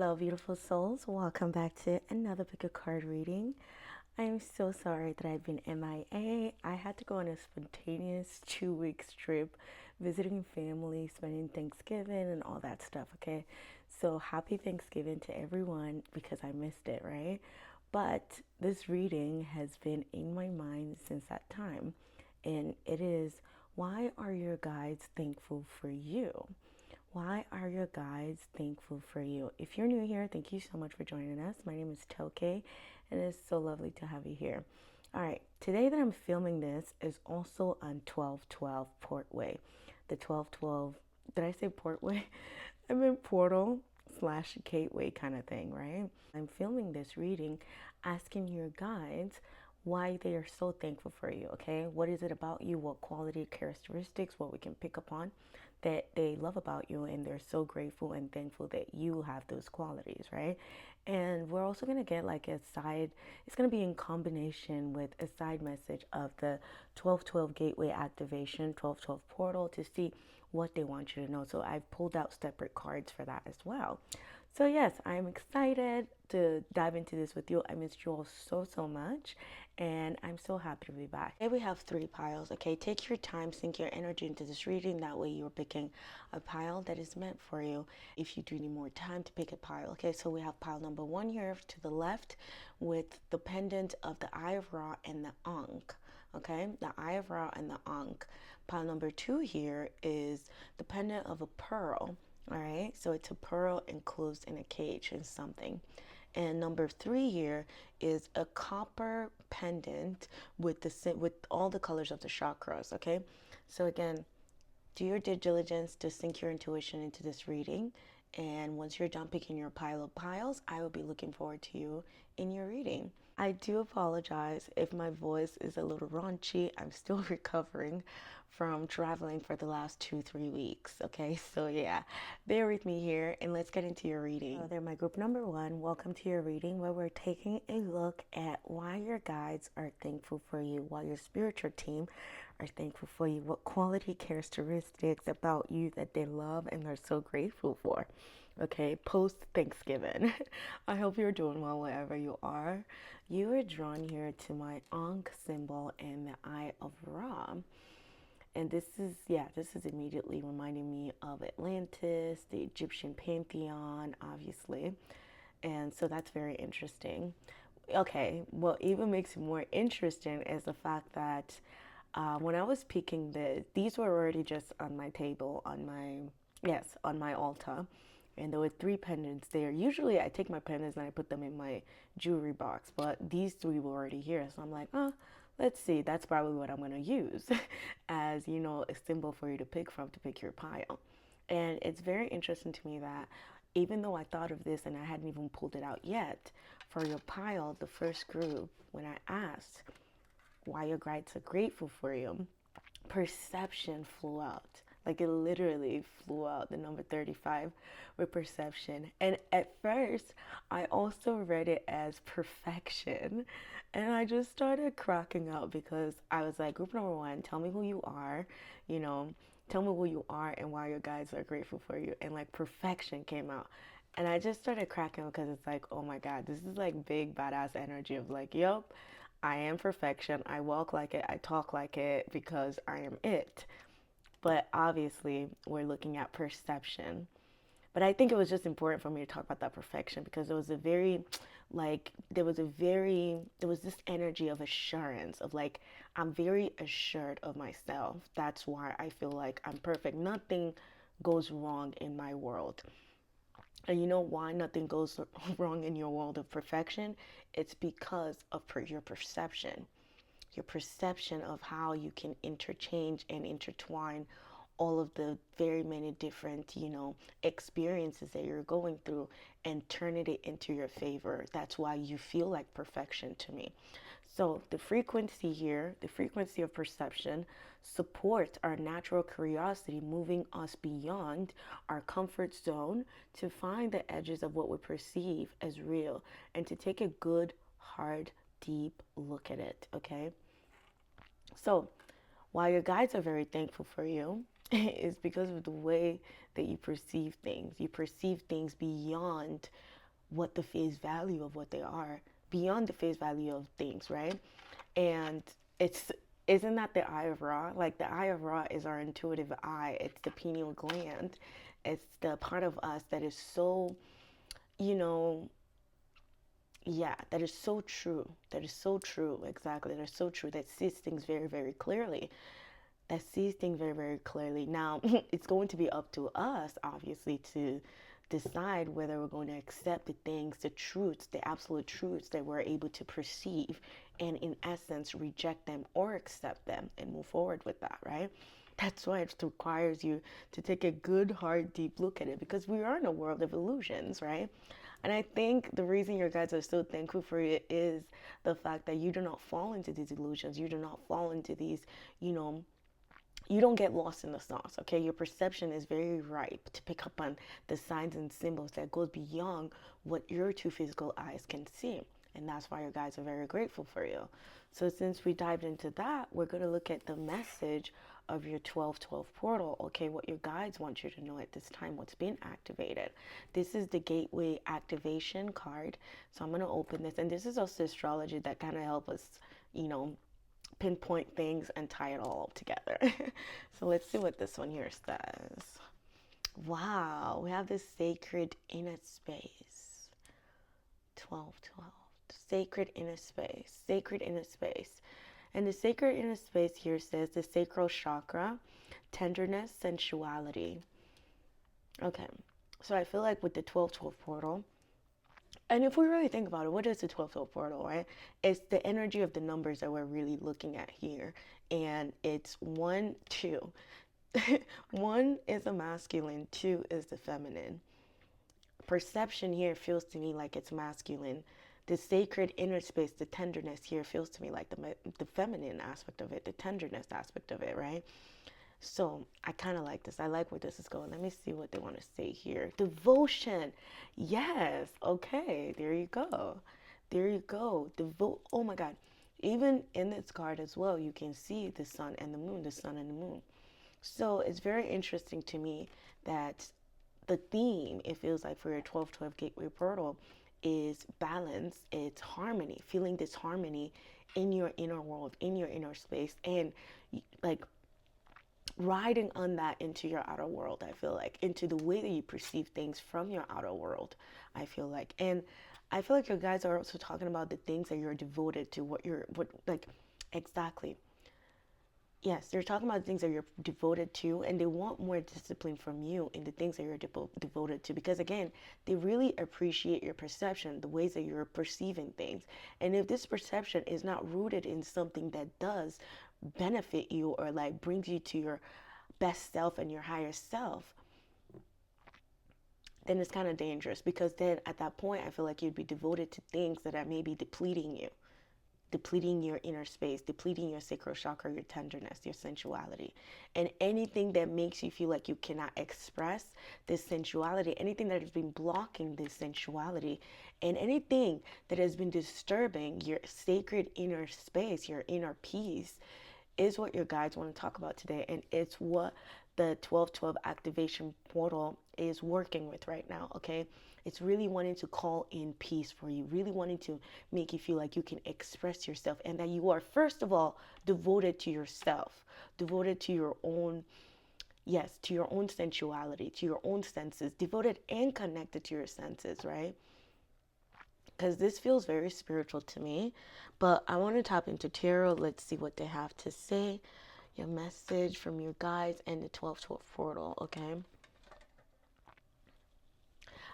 Hello, beautiful souls. Welcome back to another pick a card reading. I am so sorry that I've been MIA. I had to go on a spontaneous 2 week trip, visiting family, spending Thanksgiving, and all that stuff, okay? So happy Thanksgiving to everyone because I missed it, right? But this reading has been in my mind since that time, and it is, why are your guides thankful for you? Why are your guides thankful for you? If you're new here, thank you so much for joining us. My name is Toké, and it's so lovely to have you here. All right, today that I'm filming this is also on 1212 Portway. The 1212, did I say Portway? I meant portal slash gateway kind of thing, right? I'm filming this reading asking your guides why they are so thankful for you, okay? What is it about you? What quality, characteristics, what we can pick up on that they love about you, and they're so grateful and thankful that you have those qualities, right? And we're also going to get like a side, it's going to be in combination with a side message of the 1212 gateway activation, 1212 portal, to see what they want you to know. So I've pulled out separate cards for that as well. So yes, I'm excited to dive into this with you. I missed you all so much, and I'm so happy to be back. Today we have 3 piles, okay? Take your time, sink your energy into this reading. That way you're picking a pile that is meant for you if you do need more time to pick a pile, okay? So we have pile number 1 here to the left with the pendant of the Eye of Ra and the Ankh, okay? The Eye of Ra and the Ankh. Pile number 2 here is the pendant of a pearl. All right, so it's a pearl enclosed in a cage in something. And number 3 here is a copper pendant with all the colors of the chakras, okay? So again, do your due diligence to sink your intuition into this reading. And once you're done picking your pile of piles, I will be looking forward to you in your reading. I do apologize if my voice is a little raunchy. I'm still recovering from traveling for the last 2-3 weeks, okay? So yeah, bear with me here and let's get into your reading. So they're my group number 1. Welcome to your reading, where we're taking a look at why your guides are thankful for you, why your spiritual team are thankful for you, what quality characteristics about you that they love and are so grateful for. Okay, post Thanksgiving. I hope you're doing well wherever you are. You are drawn here to my Ankh symbol and the Eye of Ra. And this is immediately reminding me of Atlantis, the Egyptian pantheon, obviously. And so that's very interesting. Okay, what even makes it more interesting is the fact that when I was picking these were already just on my table, on my altar. And there were 3 pendants there. Usually I take my pendants and I put them in my jewelry box, but these 3 were already here. So I'm like, let's see, that's probably what I'm going to use as, a symbol for you to pick from to pick your pile. And it's very interesting to me that even though I thought of this and I hadn't even pulled it out yet, for your pile, the first group, when I asked why your guides are grateful for you, perception flew out. Like it literally flew out, the number 35 with perception. And at first, I also read it as perfection. And I just started cracking up because I was like, group number 1, tell me who you are, tell me who you are and why your guides are grateful for you. And like perfection came out. And I just started cracking because it's like, oh my God, this is like big badass energy of like, yep, I am perfection. I walk like it. I talk like it because I am it. But obviously, we're looking at perception. But I think it was just important for me to talk about that perfection because there was this energy of assurance of like, I'm very assured of myself. That's why I feel like I'm perfect. Nothing goes wrong in my world. And you know why nothing goes wrong in your world of perfection? It's because of your perception. Your perception of how you can interchange and intertwine all of the very many different, experiences that you're going through and turning it into your favor. That's why you feel like perfection to me. So the frequency here, the frequency of perception, supports our natural curiosity, moving us beyond our comfort zone to find the edges of what we perceive as real and to take a good, hard, deep look at it, okay? So while your guides are very thankful for you, is because of the way that you perceive things. You perceive things beyond what the face value of what they are, beyond the face value of things, right? And it's isn't that the eye of Ra? Like the eye of Ra is our intuitive eye. It's the pineal gland. It's the part of us that is so, you know, yeah, that is so true. That is so true. Exactly. That is so true. That sees things very, very clearly. That sees things very, very clearly. Now, it's going to be up to us, obviously, to decide whether we're going to accept the things, the truths, the absolute truths that we're able to perceive, and in essence, reject them or accept them and move forward with that, right? That's why it requires you to take a good, hard, deep look at it, because we are in a world of illusions, right? And I think the reason your guys are so thankful for it is the fact that you do not fall into these illusions. You do not fall into these, you know, you don't get lost in the sauce, okay? Your perception is very ripe to pick up on the signs and symbols that goes beyond what your two physical eyes can see. And that's why your guys are very grateful for you. So since we dived into that, we're going to look at the message of your 1212 portal, okay? What your guides want you to know at this time, what's being activated. This is the gateway activation card. So I'm going to open this, and this is also astrology that kind of help us, you know, pinpoint things and tie it all together. So let's see what this one here says. Wow, we have this sacred inner space. 1212. Sacred inner space. Sacred inner space. And the sacred inner space here says the sacral chakra, tenderness, sensuality. Okay, so I feel like with the 1212 portal, and if we really think about it, what is the 1212 portal, right? It's the energy of the numbers that we're really looking at here. And it's 1, 2. 1 is a masculine, 2 is the feminine. Perception here feels to me like it's masculine. The sacred inner space, the tenderness here feels to me like the feminine aspect of it, the tenderness aspect of it, right? So I kind of like this. I like where this is going. Let me see what they want to say here. Devotion. Yes. Okay. There you go. There you go. Oh my God. Even in this card as well, you can see the sun and the moon, the sun and the moon. So it's very interesting to me that the theme, it feels like, for your 1212 gateway portal is balance. It's harmony, feeling this harmony in your inner world, in your inner space, and like riding on that into your outer world. I feel like into the way that you perceive things from your outer world, I feel like. And I feel like your guys are also talking about the things that you're devoted to, what like exactly. Yes, they're talking about things that you're devoted to, and they want more discipline from you in the things that you're devoted to, because again, they really appreciate your perception, the ways that you're perceiving things. And if this perception is not rooted in something that does benefit you or like brings you to your best self and your higher self, then it's kind of dangerous, because then at that point, I feel like you'd be devoted to things that are maybe depleting you, depleting your inner space, depleting your sacral chakra, your tenderness, your sensuality. And anything that makes you feel like you cannot express this sensuality, anything that has been blocking this sensuality, and anything that has been disturbing your sacred inner space, your inner peace, is what your guides want to talk about today. And it's what the 1212 activation portal is working with right now, okay? It's really wanting to call in peace for you, really wanting to make you feel like you can express yourself, and that you are, first of all, devoted to yourself, devoted to your own, yes, to your own sensuality, to your own senses, devoted and connected to your senses, right? Because this feels very spiritual to me. But I want to tap into tarot. Let's see what they have to say. Your message from your guides and the 1212 portal, okay?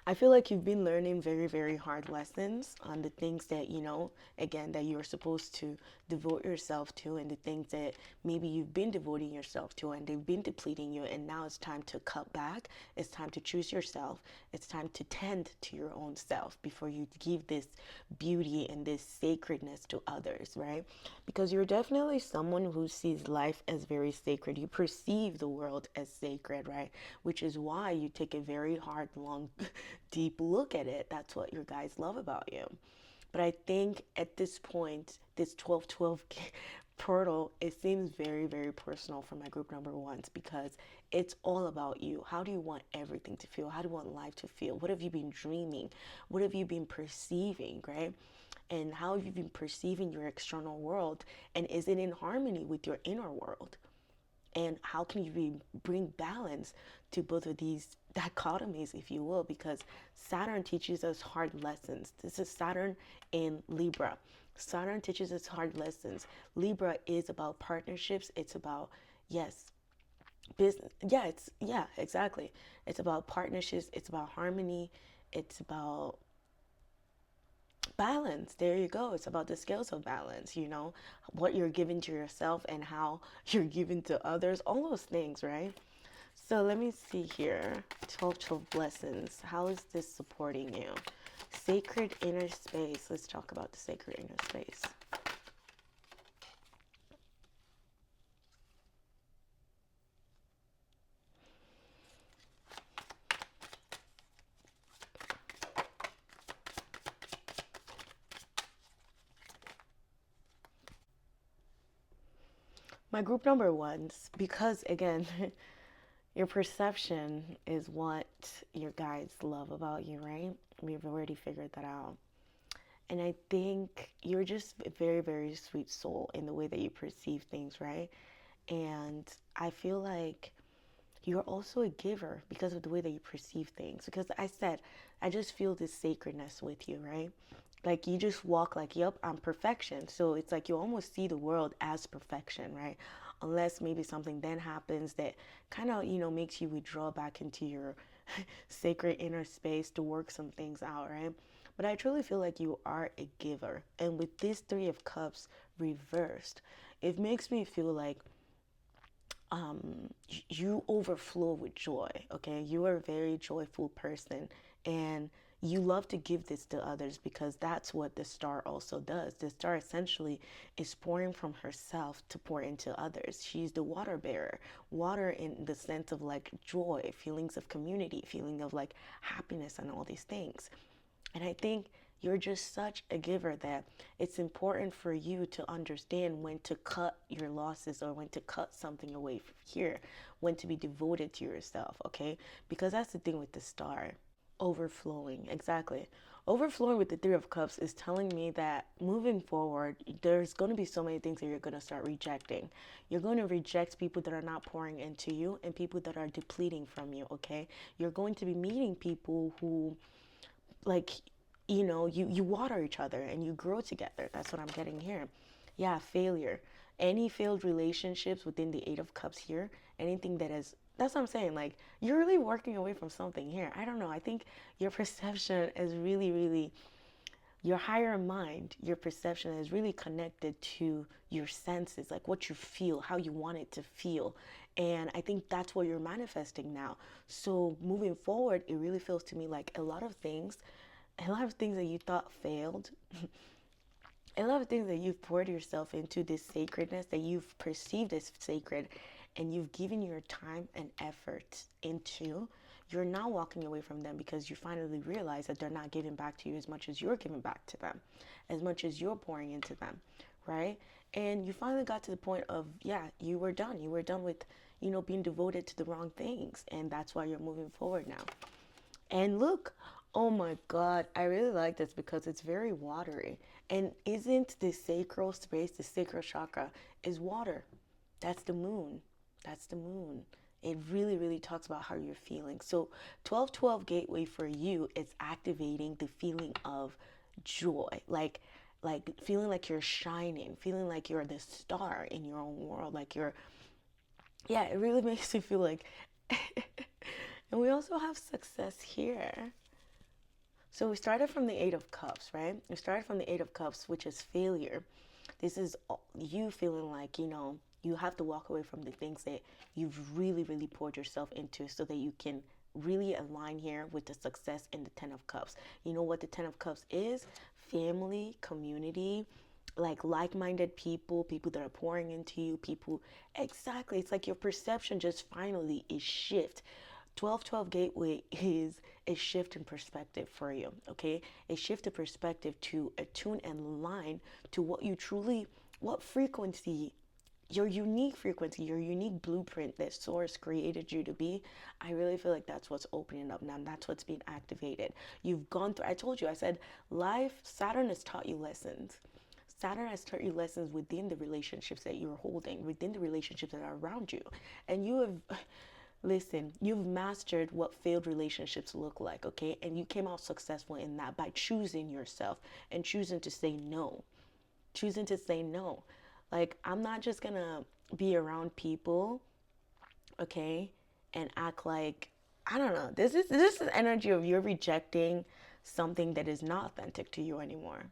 I feel like you've been learning very, very hard lessons on the things that, you know, again, that you're supposed to devote yourself to, and the things that maybe you've been devoting yourself to and they've been depleting you. And now it's time to cut back. It's time to choose yourself. It's time to tend to your own self before you give this beauty and this sacredness to others, right? Because you're definitely someone who sees life as very sacred. You perceive the world as sacred, right? Which is why you take a very hard, long, deep look at it. That's what your guys love about you. But I think at this point, this 1212 portal, it seems very, very personal for my group number ones, because it's all about you. How do you want everything to feel? How do you want life to feel? What have you been dreaming? What have you been perceiving, right? And how have you been perceiving your external world? And is it in harmony with your inner world? And how can you bring balance to both of these dichotomies, if you will? Because Saturn teaches us hard lessons. This is Saturn in Libra. Saturn teaches us hard lessons. Libra is about partnerships. It's about, yes, business. Yeah, exactly. It's about partnerships. It's about harmony. It's about balance. There you go. It's about the scales of balance, what you're giving to yourself and how you're giving to others, all those things, right? So let me see here. 12 blessings. How is this supporting you? Sacred inner space. Let's talk about the sacred inner space. My group number ones, because again, your perception is what your guides love about you, right? We've already figured that out. And I think you're just a very, very sweet soul in the way that you perceive things, right? And I feel like you're also a giver because of the way that you perceive things. Because I said, I just feel this sacredness with you, right? Like you just walk like, yep, I'm perfection. So it's like you almost see the world as perfection, right? Unless maybe something then happens that kind of, makes you withdraw back into your sacred inner space to work some things out, right? But I truly feel like you are a giver. And with this Three of Cups reversed, it makes me feel like you overflow with joy. Okay, you are a very joyful person, and you love to give this to others, because that's what the star also does. The star essentially is pouring from herself to pour into others. She's the water bearer. Water in the sense of like joy, feelings of community, feeling of like happiness and all these things. And I think you're just such a giver that it's important for you to understand when to cut your losses, or when to cut something away from here, when to be devoted to yourself, okay? Because that's the thing with the star. Overflowing, exactly. Overflowing with the Three of Cups is telling me that moving forward, there's going to be so many things that you're going to start rejecting. You're going to reject people that are not pouring into you and people that are depleting from you, okay? You're going to be meeting people who, like, you water each other and you grow together. That's what I'm getting here. Yeah, failure. Any failed relationships within the Eight of Cups here, anything that is, that's what I'm saying. Like, you're really working away from something here. I don't know. I think your perception is really, really, your higher mind, your perception is really connected to your senses, like what you feel, how you want it to feel. And I think that's what you're manifesting now. So moving forward, it really feels to me like a lot of things that you thought failed, a lot of things that you've poured yourself into, this sacredness that you've perceived as sacred, and you've given your time and effort into, you're now walking away from them because you finally realize that they're not giving back to you as much as you're giving back to them, as much as you're pouring into them, right? And you finally got to the point of, yeah, you were done. You were done with, being devoted to the wrong things. And that's why you're moving forward now. And look, oh my God, I really like this because it's very watery. And isn't the sacral space, the sacral chakra, is water? That's the moon. That's the moon. It really, really talks about how you're feeling. So 1212 gateway for you is activating the feeling of joy. Like feeling like you're shining, feeling like you're the star in your own world, like you're, yeah, it really makes me feel like and we also have success here. So we started from the Eight of Cups, right? We started from the Eight of Cups, which is failure. This is you feeling like, you have to walk away from the things that you've really, really poured yourself into so that you can really align here with the success in the Ten of Cups. You know what the Ten of Cups is? Family, community, like-minded people, people that are pouring into you, people. Exactly. It's like your perception just finally is shift. 1212 gateway is a shift in perspective for you, okay? A shift of perspective to attune and align to what you truly what frequency, your unique frequency, your unique blueprint that source created you to be. I really feel like that's what's opening up now. That's what's being activated. You've gone through, I told you, I said, life, Saturn has taught you lessons. Saturn has taught you lessons within the relationships that you're holding, within the relationships that are around you. And you have, listen, you've mastered what failed relationships look like, okay? And you came out successful in that by choosing yourself and choosing to say no. Choosing to say no. Like, I'm not just gonna be around people, okay, and act like, I don't know. This is energy of you're rejecting something that is not authentic to you anymore.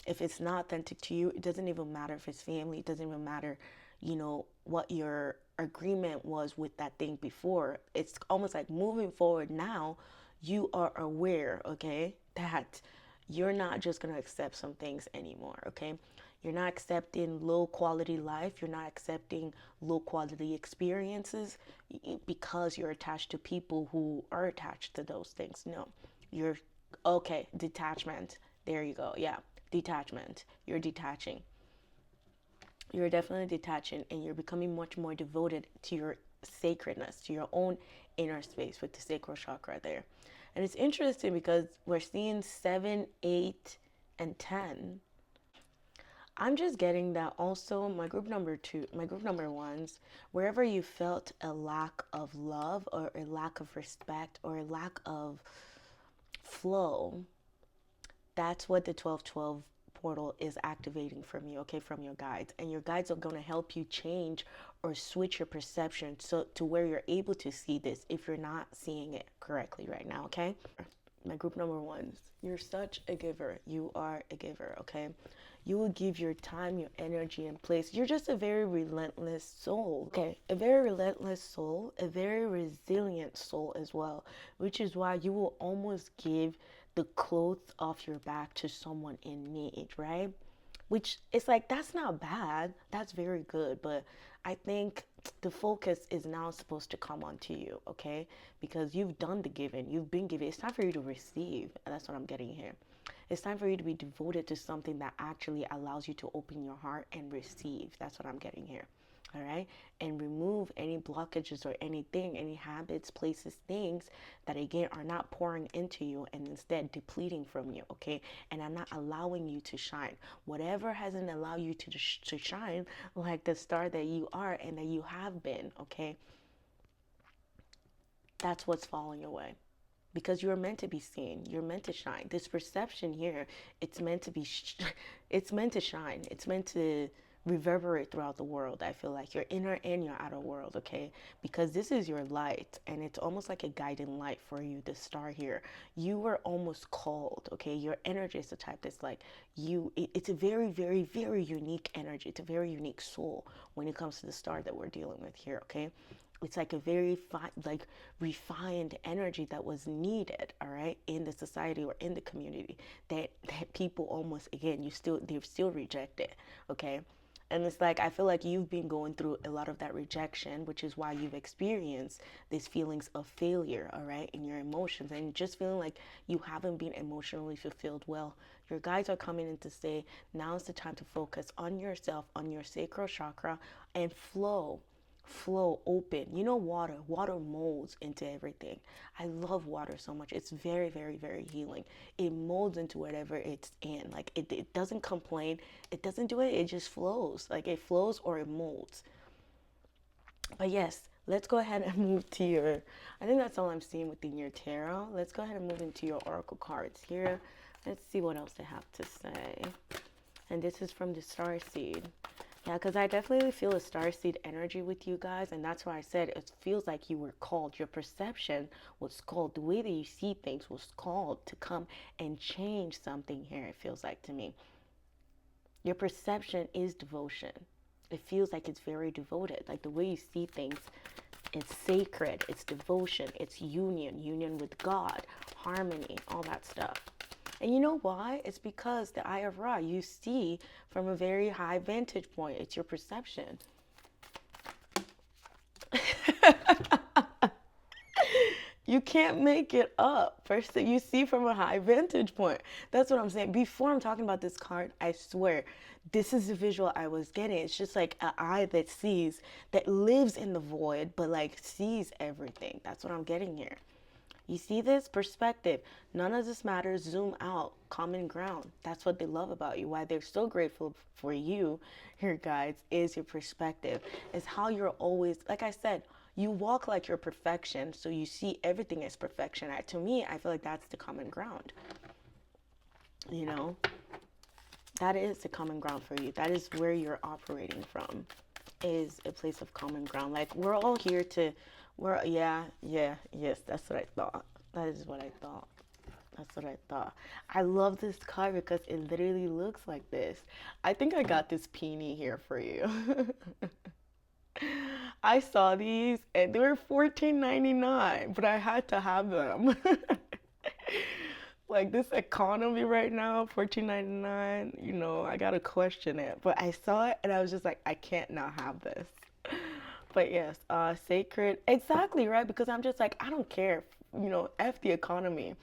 If it's not authentic to you, it doesn't even matter if it's family. It doesn't even matter, what your agreement was with that thing before. It's almost like moving forward now, you are aware, okay, that you're not just going to accept some things anymore, okay? You're not accepting low quality life. You're not accepting low quality experiences because you're attached to people who are attached to those things. No, you're okay. Detachment. There you go. Yeah, detachment. You're detaching. You're definitely detaching, and you're becoming much more devoted to your sacredness, to your own inner space with the sacral chakra there. And it's interesting because we're seeing 7, 8, and 10. I'm just getting that also my group number 2, my group number 1s, wherever you felt a lack of love or a lack of respect or a lack of flow, that's what the 1212 portal is activating from you, okay, from your guides. And your guides are going to help you change or switch your perception so to where you're able to see this if you're not seeing it correctly right now, okay? My group number 1s, you're such a giver. You are a giver, okay? You will give your time, your energy, and place. You're just a very relentless soul, okay? A very relentless soul, a very resilient soul as well, which is why you will almost give the clothes off your back to someone in need, right? Which is like, that's not bad. That's very good. But I think the focus is now supposed to come onto you, okay? Because you've done the giving, you've been given. It's time for you to receive. That's what I'm getting here. It's time for you to be devoted to something that actually allows you to open your heart and receive. That's what I'm getting here. All right, and remove any blockages or anything, any habits, places, things that again are not pouring into you and instead depleting from you, okay? And are not allowing you to shine. Whatever hasn't allowed you to shine like the star that you are and that you have been, okay? That's what's falling away. Because you're meant to be seen, you're meant to shine. This perception here, it's meant to be it's meant to shine. It's meant to reverberate throughout the world. I feel like your inner and your outer world, okay? Because this is your light, and it's almost like a guiding light for you, the star here. You were almost called, okay? Your energy is the type that's like it's a very, very, very unique energy. It's a very unique soul when it comes to the star that we're dealing with here, okay? It's like a very refined energy that was needed, all right, in the society or in the community that people almost, again, they've still rejected, okay? And it's like, I feel like you've been going through a lot of that rejection, which is why you've experienced these feelings of failure, all right, in your emotions, and just feeling like you haven't been emotionally fulfilled well. Your guides are coming in to say, now is the time to focus on yourself, on your sacral chakra, and flow open. Water molds into everything. I love water so much. It's very, very, very healing. It molds into whatever it's in. Like it doesn't complain, it doesn't do it, it just flows. Like it flows or it molds. But yes, let's go ahead and move to your, I think that's all I'm seeing within your tarot. Let's go ahead and move into your oracle cards here. Let's see what else they have to say. And this is from the star seed. Yeah, because I definitely feel a starseed energy with you guys. And that's why I said it feels like you were called. Your perception was called. The way that you see things was called to come and change something here, it feels like to me. Your perception is devotion. It feels like it's very devoted. Like the way you see things, it's sacred, it's devotion, it's union with God, harmony, all that stuff. And you know why? It's because the eye of Ra, you see from a very high vantage point. It's your perception. You can't make it up. First, you see from a high vantage point. That's what I'm saying. Before I'm talking about this card, I swear, this is the visual I was getting. It's just like an eye that sees, that lives in the void, but like sees everything. That's what I'm getting here. You see this perspective. None of this matters. Zoom out. Common ground. That's what they love about you. Why they're so grateful for you, here, guys, is your perspective. Is how you're always, like I said, you walk like you're perfection. So you see everything as perfection. To me, I feel like that's the common ground. You know, that is the common ground for you. That is where you're operating from, is a place of common ground. Like, we're all here to, yes, that's what I thought. That is what I thought. That's what I thought. I love this card because it literally looks like this. I think I got this peony here for you. I saw these and they were $14.99, but I had to have them. Like, this economy right now, $14.99, you know, I gotta question it. But I saw it and I was just like, I can't not have this. But yes, sacred, exactly, right? Because I'm just like, I don't care, you know, F the economy.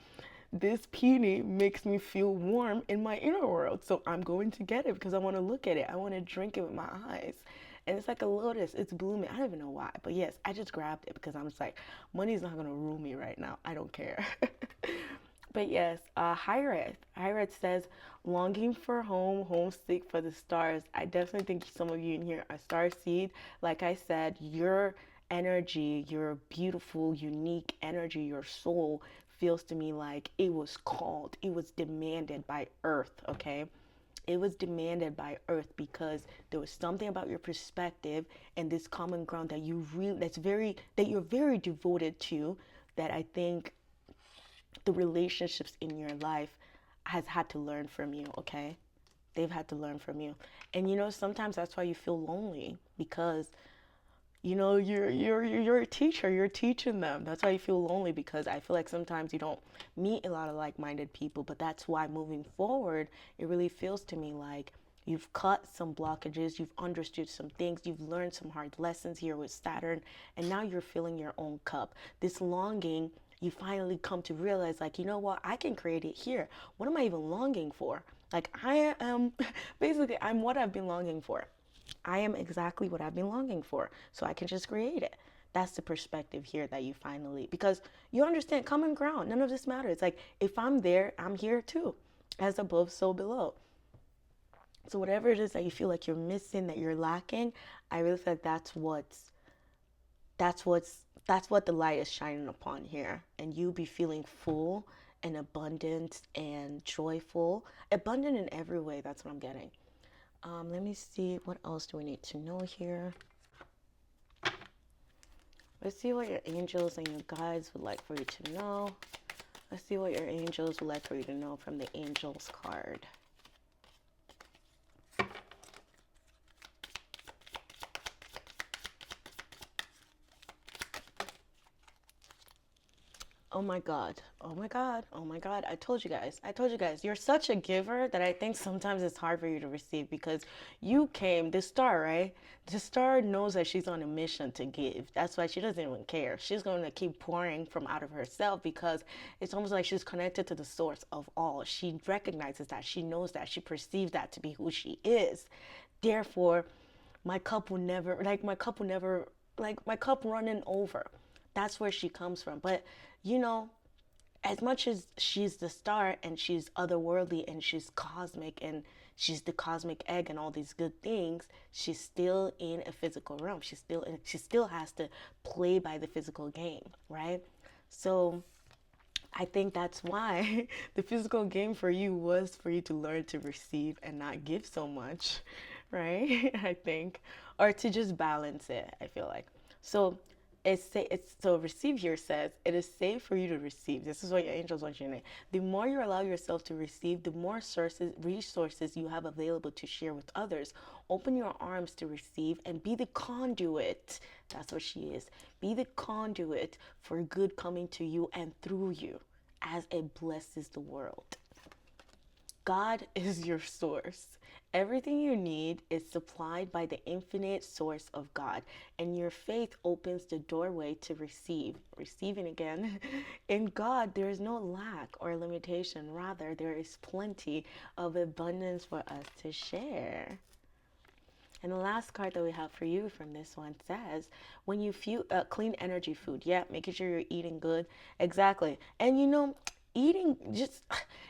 This peony makes me feel warm in my inner world. So I'm going to get it because I want to look at it. I want to drink it with my eyes. And it's like a lotus. It's blooming. I don't even know why. But yes, I just grabbed it because I'm just like, money's not going to rule me right now. I don't care. But yes, Hyreth says, longing for home, homesick for the stars. I definitely think some of you in here are star seed. Like I said, your energy, your beautiful, unique energy, your soul feels to me like it was called, it was demanded by Earth, okay? It was demanded by Earth because there was something about your perspective and this common ground that you really, that you're very devoted to, that I think the relationships in your life has had to learn from you, okay? They've had to learn from you. And you know, sometimes that's why you feel lonely, because you know, you're a teacher, you're teaching them. That's why you feel lonely, because I feel like sometimes you don't meet a lot of like-minded people. But that's why moving forward, it really feels to me like you've cut some blockages, you've understood some things, you've learned some hard lessons here with Saturn, and now you're filling your own cup. This longing, you finally come to realize, like, you know what, I can create it here. What am I even longing for? Like, I am basically, I'm what I've been longing for. I am exactly what I've been longing for, so I can just create it. That's the perspective here that you finally, because you understand common ground. None of this matters. Like, if I'm there, I'm here too. As above, so below. So whatever it is that you feel like you're missing, that you're lacking, I really feel like that's what the light is shining upon here. And you be feeling full and abundant and joyful. Abundant in every way. That's what I'm getting. Let me see, what else do we need to know here? Let's see what your angels and your guides would like for you to know. Let's see what your angels would like for you to know from the angels card. Oh my God. Oh my God. Oh my God. I told you guys. I told you guys. You're such a giver that I think sometimes it's hard for you to receive, because you came, the star, right? The star knows that she's on a mission to give. That's why she doesn't even care. She's going to keep pouring from out of herself, because it's almost like she's connected to the source of all. She recognizes that. She knows that. She perceives that to be who she is. Therefore, my cup will never, like my cup running over. That's where she comes from. But you know, as much as she's the star and she's otherworldly and she's cosmic and she's the cosmic egg and all these good things, she's still in a physical realm. She still has to play by the physical game, right? So I think that's why the physical game for you was for you to learn to receive and not give so much, right? I think, or to just balance it, I feel like. So so receive here says it is safe for you to receive. This is what your angels want you to know. The more you allow yourself to receive, the more resources you have available to share with others. Open your arms to receive and be the conduit. That's what she is. Be the conduit for good coming to you and through you as it blesses the world. God is your source, Everything you need is supplied by the infinite source of God, and your faith opens the doorway to receive. Receiving again. In God, there is no lack or limitation. Rather, there is plenty of abundance for us to share. And the last card that we have for you from this one says, when you feel clean energy food, yeah, making sure you're eating good. Exactly. And eating just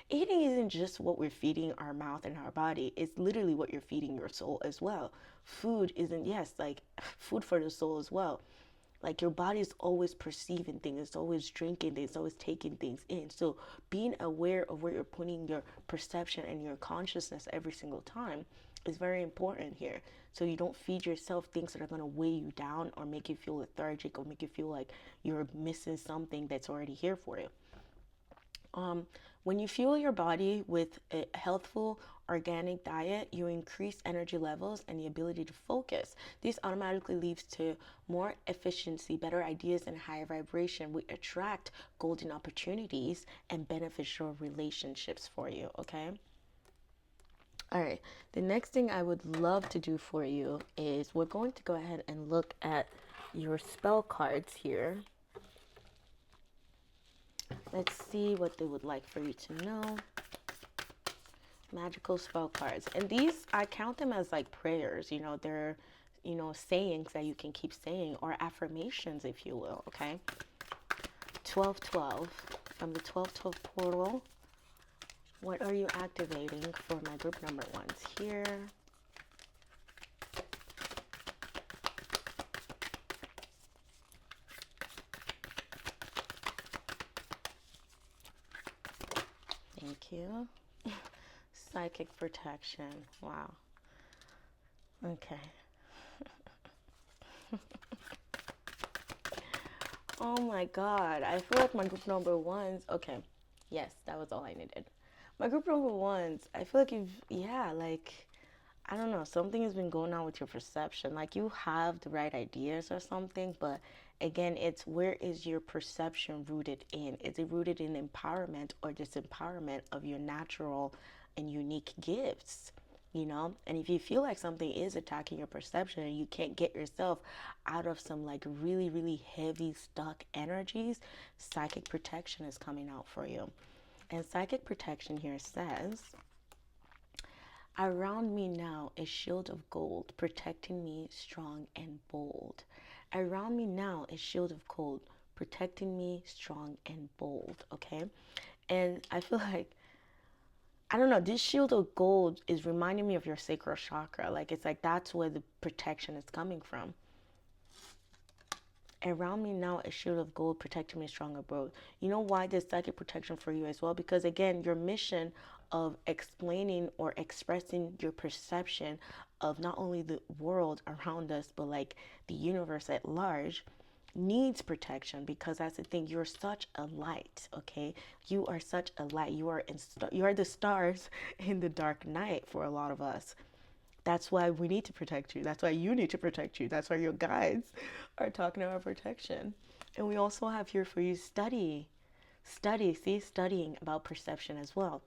eating isn't just what we're feeding our mouth and our body. It's literally what you're feeding your soul as well. Food isn't, yes, like food for the soul as well. Like your body is always perceiving things, it's always drinking things, it's always taking things in. So being aware of where you're putting your perception and your consciousness every single time is very important here. So you don't feed yourself things that are going to weigh you down or make you feel lethargic or make you feel like you're missing something that's already here for you. When you fuel your body with a healthful organic diet, you increase energy levels and the ability to focus. This automatically leads to more efficiency, better ideas, and higher vibration. We attract golden opportunities and beneficial relationships for you, okay? All right, the next thing I would love to do for you is we're going to go ahead and look at your spell cards here. Let's see what they would like for you to know. Magical spell cards. And these, I count them as like prayers. They're, sayings that you can keep saying, or affirmations, if you will, okay? 1212. From the 1212 portal, what are you activating for my group number ones here? Thank you. Psychic protection. Wow. Okay. Oh my God. I feel like my group number ones. Okay. Yes, that was all I needed. My group number ones, I feel like I don't know, something has been going on with your perception. Like you have the right ideas or something, but again, it's where is your perception rooted in? Is it rooted in empowerment or disempowerment of your natural and unique gifts? And if you feel like something is attacking your perception and you can't get yourself out of some like really, really heavy stuck energies, psychic protection is coming out for you. And psychic protection here says, around me now a shield of gold, protecting me strong and bold. Around me now a shield of gold, protecting me strong and bold, okay? And I feel like, I don't know, this shield of gold is reminding me of your sacral chakra. Like, it's like that's where the protection is coming from. Around me now a shield of gold, protecting me strong and bold. You know why there's psychic protection for you as well? Because again, your mission of explaining or expressing your perception of not only the world around us, but like the universe at large needs protection, because that's the thing, you're such a light, okay? You are such a light. You are the stars in the dark night for a lot of us. That's why we need to protect you. That's why you need to protect you. That's why your guides are talking about protection. And we also have here for you study. Studying about perception as well.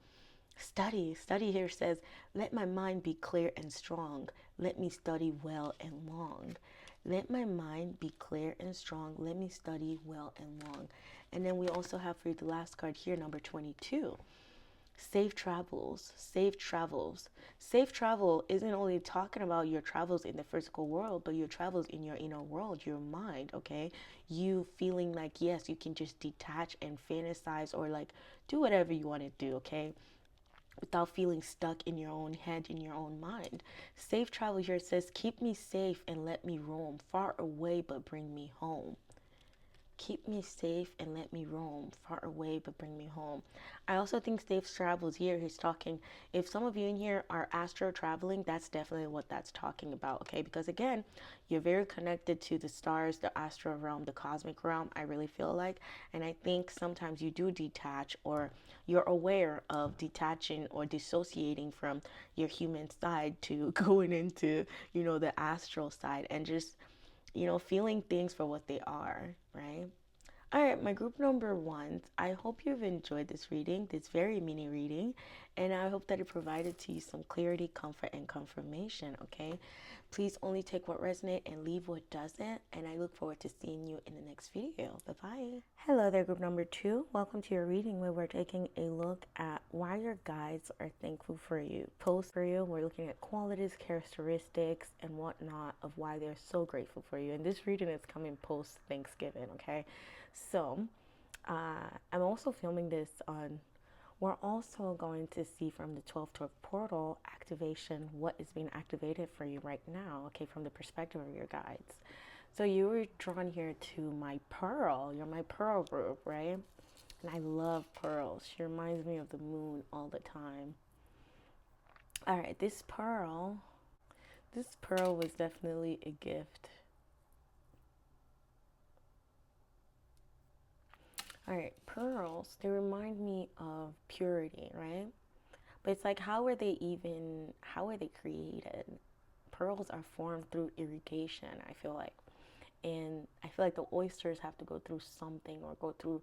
Study here says, let my mind be clear and strong. Let me study well and long. Let my mind be clear and strong. Let me study well and long. And then we also have for you the last card here, number 22. Safe travels, safe travels. Safe travel isn't only talking about your travels in the physical world, but your travels in your inner world, your mind, okay? You feeling like, yes, you can just detach and fantasize or like do whatever you want to do, okay? Without feeling stuck in your own head, in your own mind. Safe travel here says, keep me safe and let me roam, far away but bring me home. Keep me safe and let me roam, far away but bring me home. I also think safe travels here, he's talking, if some of you in here are astro traveling, that's definitely what that's talking about, okay? Because again, you're very connected to the stars, the astral realm, the cosmic realm, I really feel like. And I think sometimes you do detach, or you're aware of detaching or dissociating from your human side to going into, the astral side, and just feeling things for what they are, right? All right, my group number ones, I hope you've enjoyed this reading, this very mini reading. And I hope that it provided to you some clarity, comfort, and confirmation, okay? Please only take what resonates and leave what doesn't. And I look forward to seeing you in the next video. Bye-bye. Hello there, group number 2. Welcome to your reading where we're taking a look at why your guides are thankful for you. Post for you, we're looking at qualities, characteristics, and whatnot of why they're so grateful for you. And this reading is coming post Thanksgiving, okay? So, I'm also filming this on, we're also going to see from the 12th portal activation what is being activated for you right now, okay, from the perspective of your guides. So you were drawn here to my pearl. You're my pearl group, right? And I love pearls. She reminds me of the moon all the time. All right, this pearl was definitely a gift. All right, pearls, they remind me of purity, right? But it's like, how are they created? Pearls are formed through irrigation, I feel like. And I feel like the oysters have to go through something or go through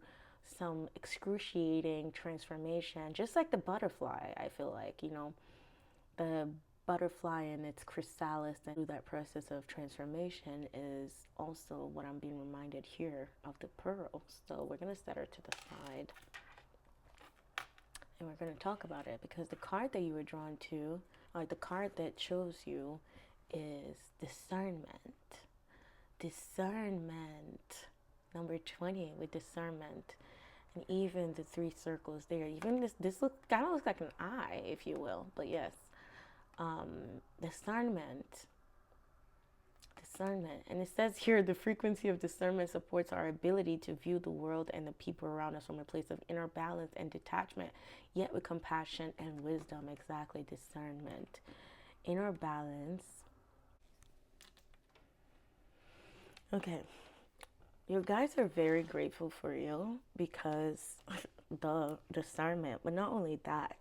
some excruciating transformation, just like the butterfly. I feel like, you know, the butterfly and its chrysalis and through that process of transformation is also what I'm being reminded here of the pearls. So we're going to set her to the side and we're going to talk about it, because the card that you were drawn to, or the card that chose you, is discernment. Discernment. Number 20 with discernment. And even the 3 circles there. Even this kind of looks like an eye, if you will. But yes. Discernment. And it says here, the frequency of discernment supports our ability to view the world and the people around us from a place of inner balance and detachment, yet with compassion and wisdom. Exactly, discernment. Inner balance. Okay. Your guides are very grateful for you because the discernment, but not only that,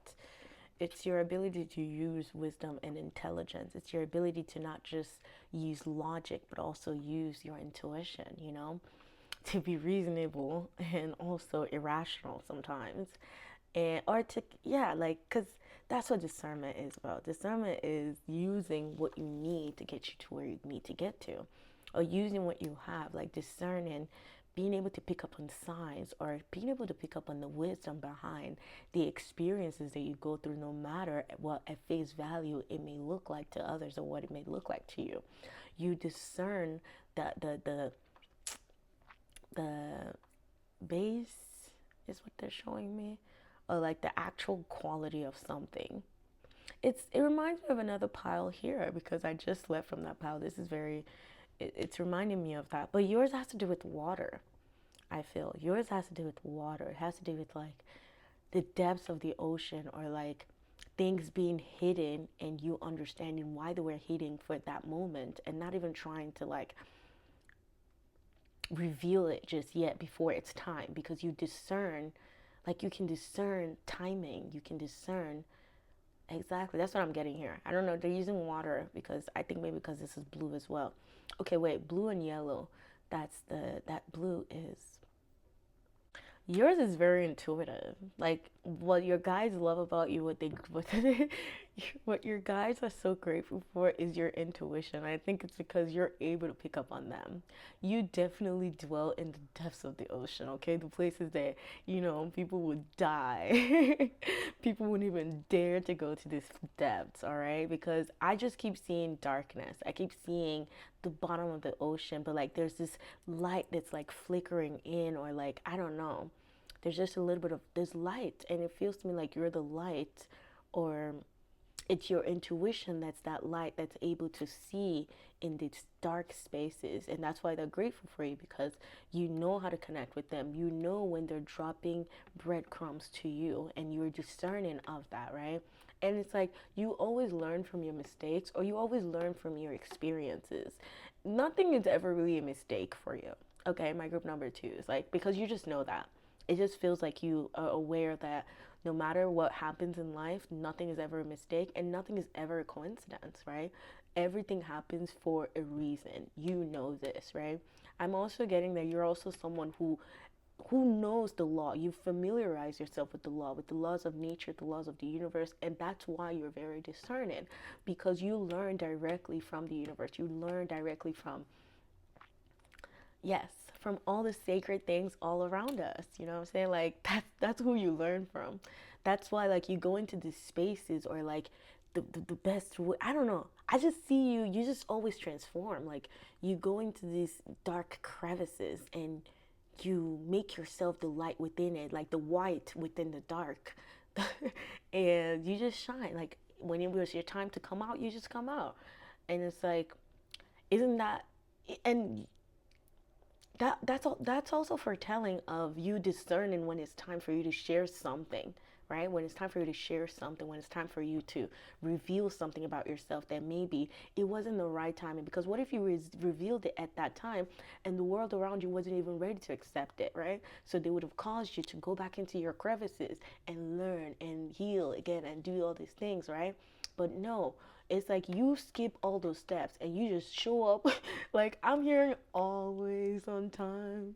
it's your ability to use wisdom and intelligence. It's your ability to not just use logic, but also use your intuition, you know, to be reasonable and also irrational sometimes. And, or to, yeah, like, because that's what discernment is about. Discernment is using what you need to get you to where you need to get to, or using what you have, like discerning, being able to pick up on signs, or being able to pick up on the wisdom behind the experiences that you go through, no matter what at face value it may look like to others or what it may look like to you. You discern that the base is what they're showing me, or like the actual quality of something. It reminds me of another pile here, because I just left from that pile. This is very, it's reminding me of that. But yours has to do with water. I feel yours has to do with water. It has to do with like the depths of the ocean, or like things being hidden and you understanding why they were hidden for that moment, and not even trying to like reveal it just yet before it's time, because you discern, like you can discern timing, you can discern. Exactly, that's what I'm getting here. I don't know, they're using water because I think maybe because this is blue as well. Okay, wait, blue and yellow. That blue is, yours is very intuitive. Like what your guides love about you, what your guides are so grateful for is your intuition. I think it's because you're able to pick up on them. You definitely dwell in the depths of the ocean, okay? The places that, you know, people would die. People wouldn't even dare to go to these depths, all right? Because I just keep seeing darkness. I keep seeing the bottom of the ocean, but like there's this light that's like flickering in, or like, I don't know. There's just a little bit of this light, and it feels to me like you're the light, or it's your intuition that's that light that's able to see in these dark spaces. And that's why they're grateful for you, because you know how to connect with them. You know when they're dropping breadcrumbs to you, and you're discerning of that, right? And it's like you always learn from your mistakes, or you always learn from your experiences. Nothing is ever really a mistake for you, okay? My group number 2 is like, because you just know that. It just feels like you are aware that no matter what happens in life, nothing is ever a mistake and nothing is ever a coincidence, right? Everything happens for a reason. You know this, right? I'm also getting that you're also someone who who knows the law. You familiarize yourself with the law, with the laws of nature, the laws of the universe, and that's why you're very discerning, because you learn directly from the universe. You learn directly from, yes, from all the sacred things all around us. You know what I'm saying? Like that's who you learn from. That's why like you go into these spaces, or like the best way, I don't know. I just see you, you just always transform. Like you go into these dark crevices and you make yourself the light within it, like the white within the dark. And you just shine. Like when it was your time to come out, you just come out. And it's like, isn't that, and that's also foretelling of you discerning when it's time for you to share something, right? When it's time for you to share something, when it's time for you to reveal something about yourself that maybe it wasn't the right timing. Because what if you revealed it at that time and the world around you wasn't even ready to accept it, right? So they would have caused you to go back into your crevices and learn and heal again and do all these things, right? But no, it's like you skip all those steps and you just show up. Like I'm hearing always on time.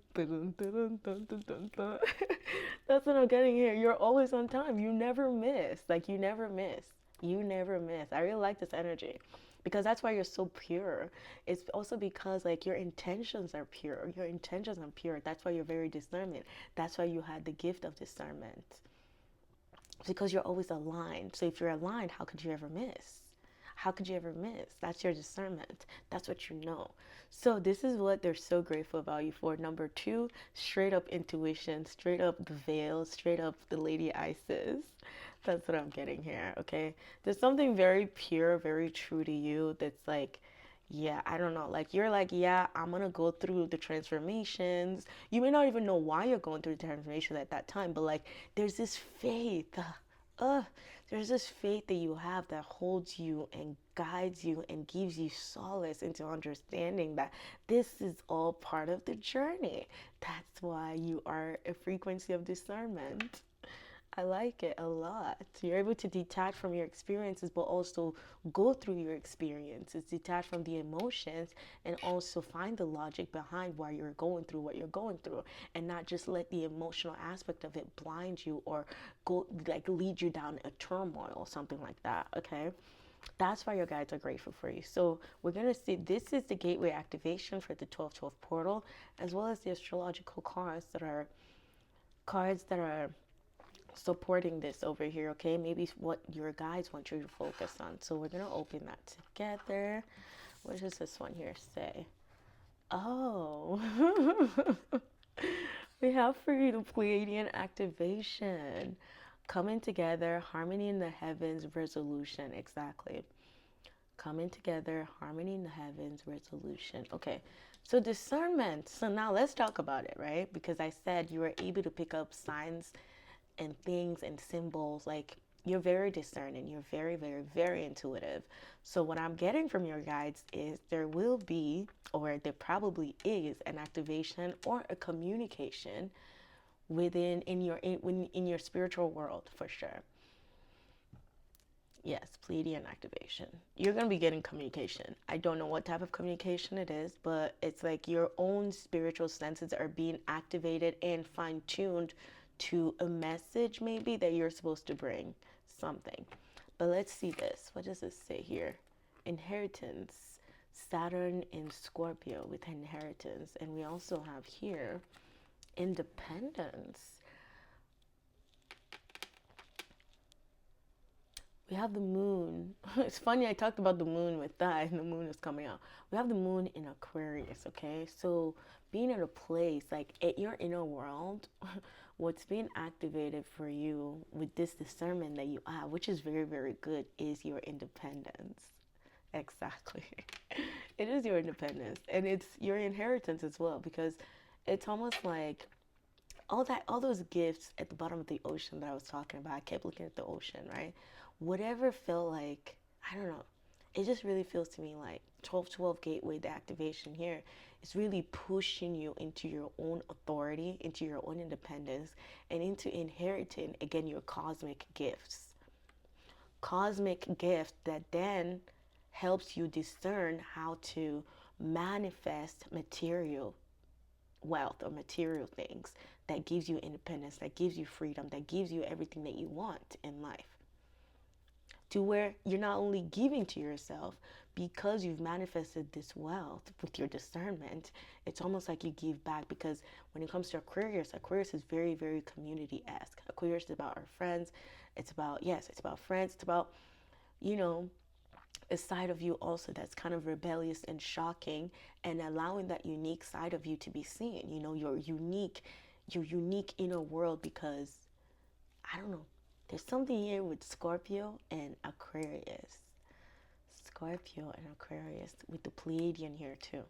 That's what I'm getting here. You're always on time. You never miss. Like you never miss. You never miss. I really like this energy, because that's why you're so pure. It's also because like your intentions are pure. Your intentions are pure. That's why you're very discernment. That's why you had the gift of discernment, because you're always aligned. So if you're aligned, how could you ever miss? How could you ever miss? That's your discernment. That's what you know. So this is what they're so grateful about you for. Number two, straight up intuition, straight up the veil, straight up the Lady Isis. That's what I'm getting here, okay? There's something very pure, very true to you that's like, yeah, I don't know. Like you're like, yeah, I'm gonna go through the transformations. You may not even know why you're going through the transformation at that time, but like there's this faith. Uh, there's this faith that you have that holds you and guides you and gives you solace into understanding that this is all part of the journey. That's why you are a frequency of discernment. I like it a lot. You're able to detach from your experiences, but also go through your experiences, detach from the emotions, and also find the logic behind why you're going through what you're going through, and not just let the emotional aspect of it blind you or go like lead you down a turmoil or something like that. Okay. That's why your guides are grateful for you. So we're going to see, this is the gateway activation for the 1212 portal, as well as the astrological cards that are supporting this over here, okay? Maybe what your guides want you to focus on. So we're going to open that together. What does this one here say? Oh, we have for you the Pleiadian activation. Coming together, harmony in the heavens, resolution. Exactly. Coming together, harmony in the heavens, resolution. Okay, so discernment. So now let's talk about it, right? Because I said you were able to pick up signs and things and symbols. Like you're very discerning, you're very, very, very intuitive. So what I'm getting from your guides is there will be, or there probably is, an activation or a communication within in your spiritual world, for sure. Yes, Pleiadian activation. You're going to be getting communication. I don't know what type of communication it is, but it's like your own spiritual senses are being activated and fine-tuned to a message maybe that you're supposed to bring something. But let's see this. What does this say here? Inheritance. Saturn in Scorpio with inheritance. And we also have here independence. We have the moon. It's funny, I talked about the moon with that, and the moon is coming out. We have the moon in Aquarius, okay? So being in a place, like at your inner world, what's being activated for you with this discernment that you have, which is very, very good, is your independence. Exactly. It is your independence. And it's your inheritance as well, because it's almost like all those gifts at the bottom of the ocean that I was talking about. I kept looking at the ocean, right? Whatever felt like, I don't know, it just really feels to me like 1212 gateway, the activation here is really pushing you into your own authority, into your own independence, and into inheriting again your cosmic gifts. Cosmic gift that then helps you discern how to manifest material wealth or material things that gives you independence, that gives you freedom, that gives you everything that you want in life. To where you're not only giving to yourself because you've manifested this wealth with your discernment, it's almost like you give back. Because when it comes to Aquarius is very, very community-esque. Aquarius is about our friends. It's about, yes, it's about friends. It's about, you know, a side of you also that's kind of rebellious and shocking, and allowing that unique side of you to be seen, you know, your unique inner world. Because I don't know, there's something here with Scorpio and Aquarius. Scorpio and Aquarius with the Pleiadian here too.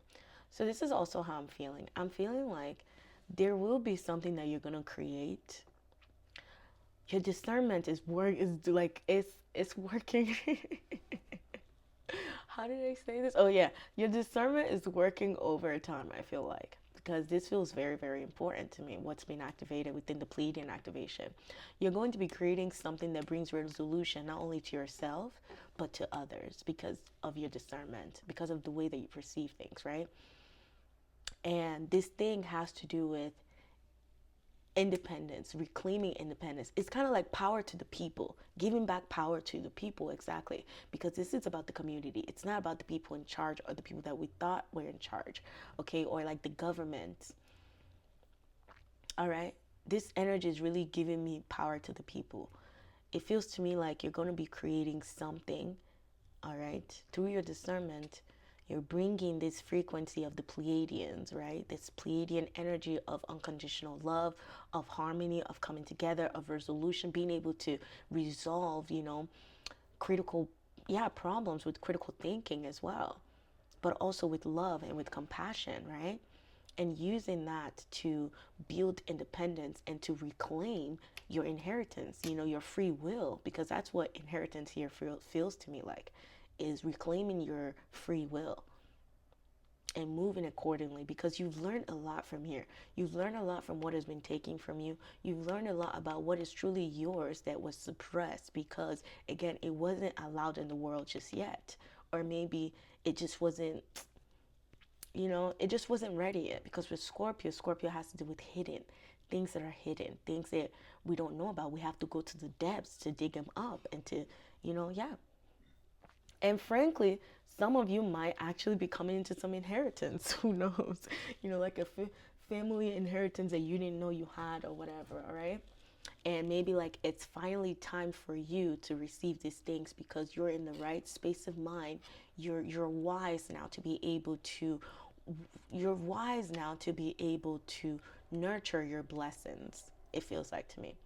So this is also how I'm feeling. I'm feeling like there will be something that you're gonna create. Your discernment is it's working. How did I say this? Oh yeah, your discernment is working overtime, I feel like. Because this feels very, very important to me, what's being activated within the Pleiadian activation. You're going to be creating something that brings resolution not only to yourself, but to others, because of your discernment, because of the way that you perceive things, right? And this thing has to do with independence, reclaiming independence. It's kind of like power to the people, giving back power to the people, exactly. Because this is about the community. It's not about the people in charge or the people that we thought were in charge, okay? Or like the government, all right? This energy is really giving me power to the people. It feels to me like you're going to be creating something, all right, through your discernment. You're bringing this frequency of the Pleiadians, right? This Pleiadian energy of unconditional love, of harmony, of coming together, of resolution, being able to resolve, you know, critical, problems with critical thinking as well, but also with love and with compassion, right? And using that to build independence and to reclaim your inheritance, you know, your free will, because that's what inheritance here feels to me like, is reclaiming your free will and moving accordingly. Because you've learned a lot from here. You've learned a lot from what has been taken from you. You've learned a lot about what is truly yours that was suppressed because, again, it wasn't allowed in the world just yet. Or maybe it just wasn't, you know, it just wasn't ready yet. Because with Scorpio has to do with hidden things that are hidden, things that we don't know about. We have to go to the depths to dig them up and to, you know, yeah. And frankly, some of you might actually be coming into some inheritance. Who knows? You know, like a family inheritance that you didn't know you had or whatever, all right? And maybe like it's finally time for you to receive these things because you're in the right space of mind. You're wise now to be able to nurture your blessings. It feels like to me.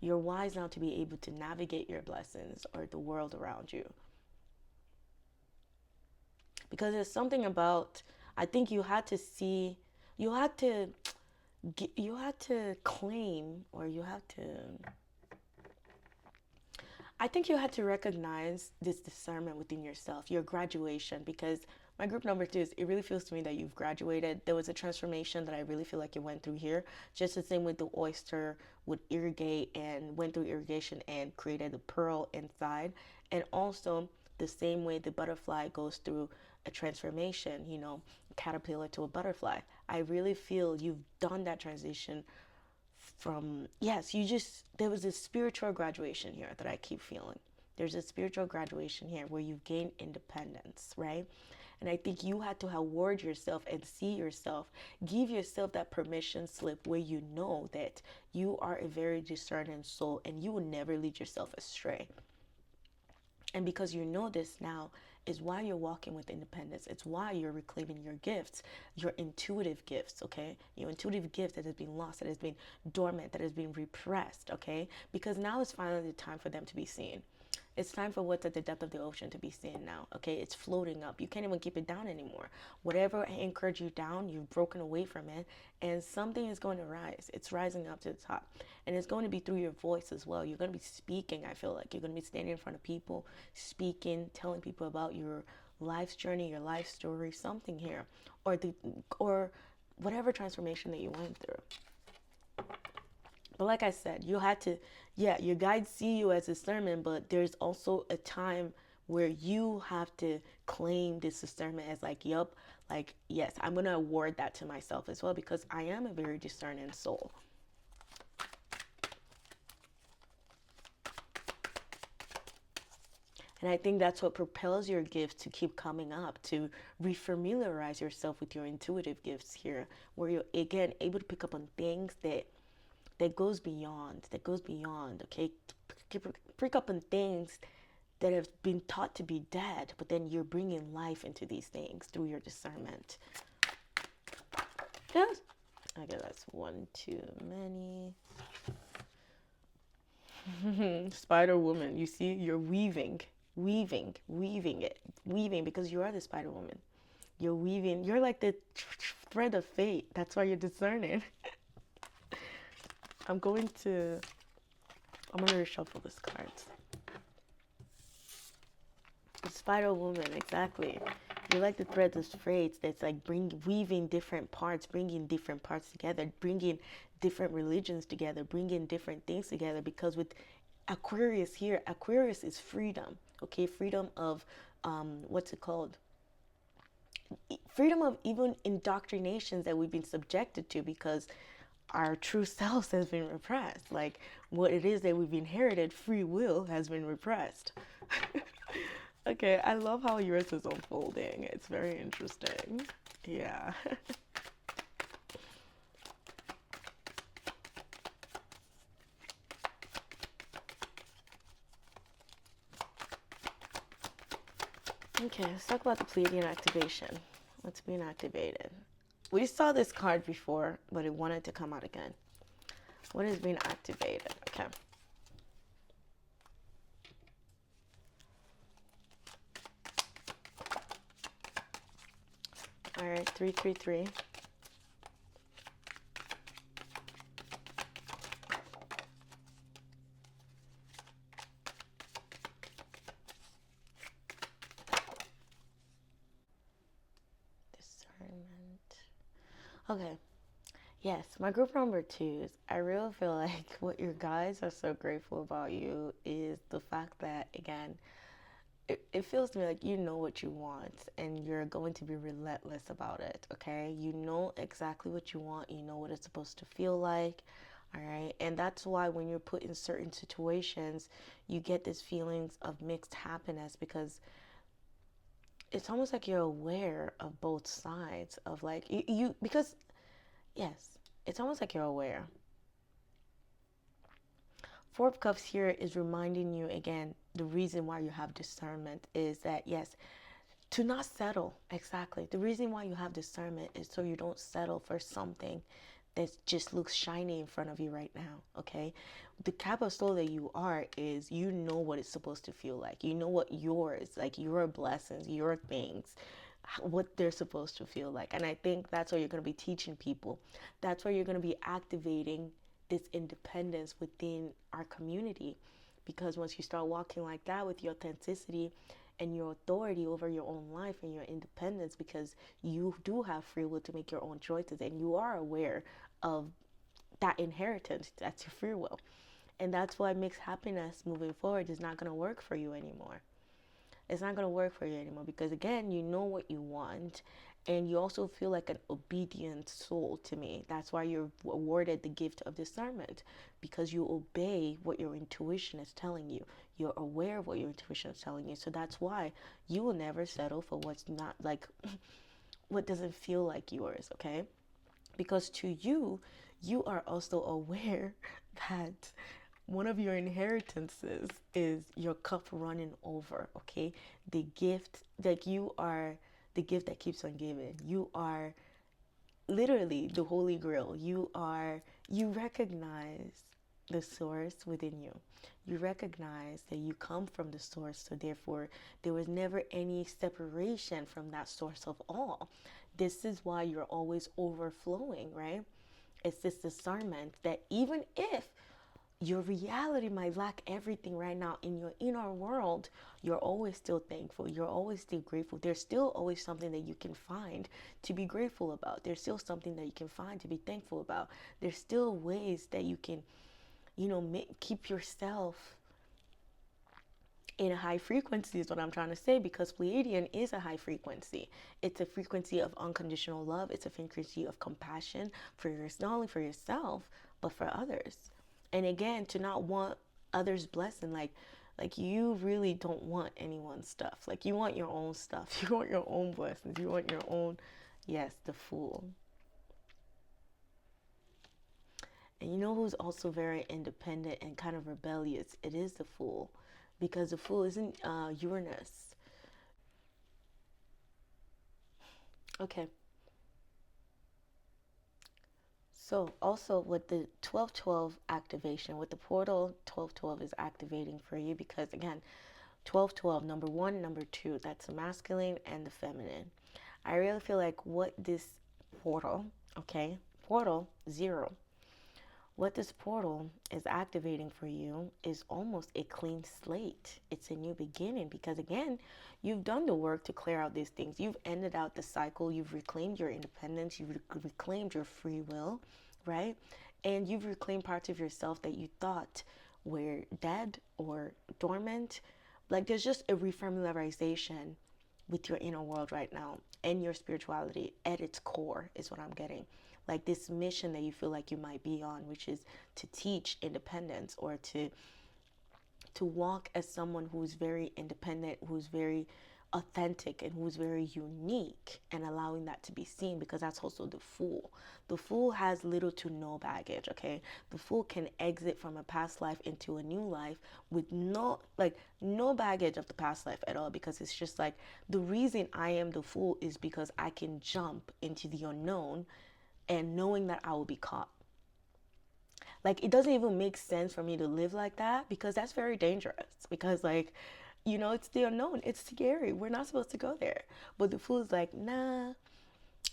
You're wise now to be able to navigate your blessings or the world around you. Because there's something about, I think you had to see, you had to claim, or you had to, I think you had to recognize this discernment within yourself, your graduation. Because my group number 2 is, it really feels to me that you've graduated. There was a transformation that I really feel like you went through here. Just the same with the oyster would irrigate and went through irrigation and created a pearl inside. And also the same way the butterfly goes through a transformation, you know, caterpillar to a butterfly. I really feel you've done that transition from, yes, there was a spiritual graduation here that I keep feeling. There's a spiritual graduation here where you've gained independence, right? And I think you had to award yourself and see yourself, give yourself that permission slip where you know that you are a very discerning soul and you will never lead yourself astray. And because you know this now is why you're walking with independence. It's why you're reclaiming your gifts, your intuitive gifts, okay? Your intuitive gift that has been lost, that has been dormant, that has been repressed, okay? Because now is finally the time for them to be seen. It's time for what's at the depth of the ocean to be seen now, okay? It's floating up. You can't even keep it down anymore. Whatever anchored you down, you've broken away from it, and something is going to rise. It's rising up to the top, and it's going to be through your voice as well. You're going to be speaking, I feel like. You're going to be standing in front of people, speaking, telling people about your life's journey, your life story, something here, or whatever transformation that you went through. But like I said, you had to, yeah, your guides see you as a sermon, but there's also a time where you have to claim this discernment as like, yup, like, yes, I'm going to award that to myself as well, because I am a very discerning soul. And I think that's what propels your gifts to keep coming up, to refamiliarize yourself with your intuitive gifts here, where you're again able to pick up on things that goes beyond, okay? Pick up on things that have been taught to be dead, but then you're bringing life into these things through your discernment. Yes. Okay, that's one too many. Spider woman, you see, you're weaving because you are the Spider Woman. You're weaving. You're like the thread of fate. That's why you're discerning. I'm gonna reshuffle this card. Spider Woman, exactly. You're like the thread of fate that's like weaving different parts, bringing different parts together, bringing different religions together, bringing different things together. Because with Aquarius here, Aquarius is freedom, okay? Freedom of, what's it called? Freedom of even indoctrinations that we've been subjected to, because our true selves has been repressed. Like what it is that we've inherited, free will, has been repressed. Okay, I love how yours is unfolding. It's very interesting. Yeah. Okay, let's talk about the Pleiadian activation. What's being activated? We saw this card before, but it wanted to come out again. What is being activated? Okay. All right, 333. Discernment. Okay. Yes, my group number 2s. I really feel like what your guys are so grateful about you is the fact that, again, it feels to me like you know what you want and you're going to be relentless about it, okay? You know exactly what you want. You know what it's supposed to feel like, all right? And that's why when you're put in certain situations, you get these feelings of mixed happiness, because it's almost like you're aware of both sides of like, because, yes, it's almost like you're aware. Four of Cups here is reminding you again, the reason why you have discernment is that, yes, to not settle. Exactly. The reason why you have discernment is so you don't settle for something that just looks shiny in front of you right now, okay? The type of soul that you are is, you know what it's supposed to feel like. You know what yours, like your blessings, your things, what they're supposed to feel like. And I think that's what you're going to be teaching people. That's where you're going to be activating this independence within our community, because once you start walking like that with your authenticity and your authority over your own life and your independence, because you do have free will to make your own choices and you are aware of that inheritance, that's your free will. And that's why mixed happiness moving forward is not going to work for you anymore. It's not going to work for you anymore, because again, you know what you want, and you also feel like an obedient soul to me. That's why you're awarded the gift of discernment, because you obey what your intuition is telling you. You're aware of what your intuition is telling you. So that's why you will never settle for what's not like, what doesn't feel like yours, okay? Because to you, you are also aware that one of your inheritances is your cup running over, okay? The gift, like you are the gift that keeps on giving. You are literally the Holy Grail. You recognize the source within you. You recognize that you come from the source, so therefore there was never any separation from that source of all. This is why you're always overflowing, right? It's this discernment that even if your reality might lack everything right now in your inner world, you're always still thankful. You're always still grateful. There's still always something that you can find to be grateful about. There's still something that you can find to be thankful about. There's still ways that you can, keep yourself in a high frequency is what I'm trying to say, because Pleiadian is a high frequency. It's a frequency of unconditional love. It's a frequency of compassion for not only for yourself, but for others. And again, to not want others' blessing, like you really don't want anyone's stuff. Like you want your own stuff. You want your own blessings. You want your own, yes, the Fool. And you know who's also very independent and kind of rebellious? It is the Fool, because the Fool isn't Uranus. Okay. So also with the 1212 activation, with the portal, 1212 is activating for you because again, 1212, number one, number two, that's the masculine and the feminine. I really feel like what this portal, okay, portal 0, what this portal is activating for you is almost a clean slate. It's a new beginning because, again, you've done the work to clear out these things. You've ended out the cycle. You've reclaimed your independence. You've reclaimed your free will, right? And you've reclaimed parts of yourself that you thought were dead or dormant. Like there's just a refamiliarization with your inner world right now and your spirituality at its core is what I'm getting. Like this mission that you feel like you might be on, which is to teach independence or to walk as someone who's very independent, who's very authentic, and who's very unique, and allowing that to be seen, because that's also the Fool. The Fool has little to no baggage, okay? The Fool can exit from a past life into a new life with no baggage of the past life at all, because it's just like the reason I am the Fool is because I can jump into the unknown and knowing that I will be caught. Like it doesn't even make sense for me to live like that, because that's very dangerous, because like it's the unknown, it's scary, we're not supposed to go there. But the Fool's like, nah.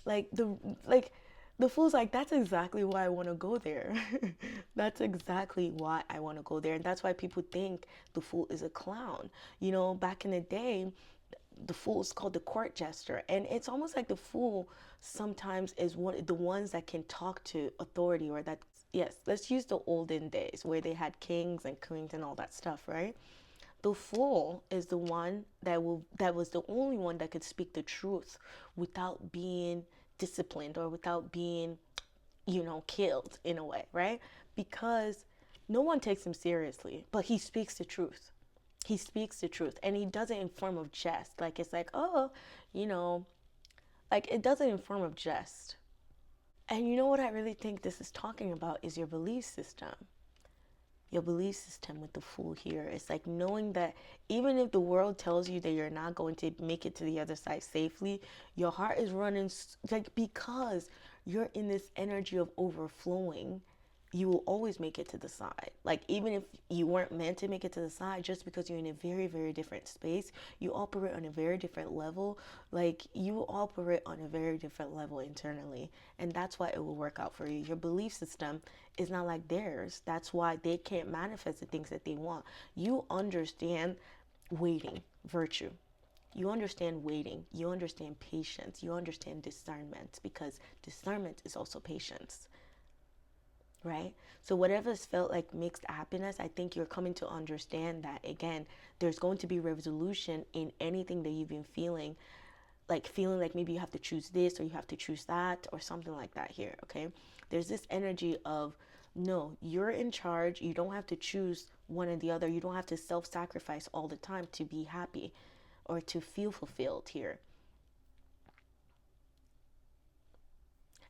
like the like the Fool's like, that's exactly why I want to go there. That's exactly why I want to go there. And that's why people think the Fool is a clown. Back in the day, the Fool is called the court jester, and it's almost like the Fool sometimes is one of the ones that can talk to authority, or that, yes, let's use the olden days where they had kings and queens and all that stuff, right? The Fool is the one that was the only one that could speak the truth without being disciplined or without being killed in a way, right? Because no one takes him seriously, but he speaks the truth. He speaks the truth, and he does it in form of jest. Like it's like, oh, you know like it does it in form of jest. And you know what I really think this is talking about is your belief system. Your belief system with the Fool here. It's like knowing that even if the world tells you that you're not going to make it to the other side safely, your heart is running, like, because you're in this energy of overflowing, you will always make it to the side. Like even if you weren't meant to make it to the side, just because you're in a very, very different space, you operate on a very different level. Like you operate on a very different level internally, and that's why it will work out for you. Your belief system is not like theirs. That's why they can't manifest the things that they want. You understand waiting virtue. You understand waiting. You understand patience. You understand discernment, because discernment is also patience, right? So whatever's felt like mixed happiness, I think you're coming to understand that, again, there's going to be resolution in anything that you've been feeling like maybe you have to choose this or you have to choose that or something like that here, okay? There's this energy of, no, you're in charge. You don't have to choose one or the other. You don't have to self-sacrifice all the time to be happy or to feel fulfilled here.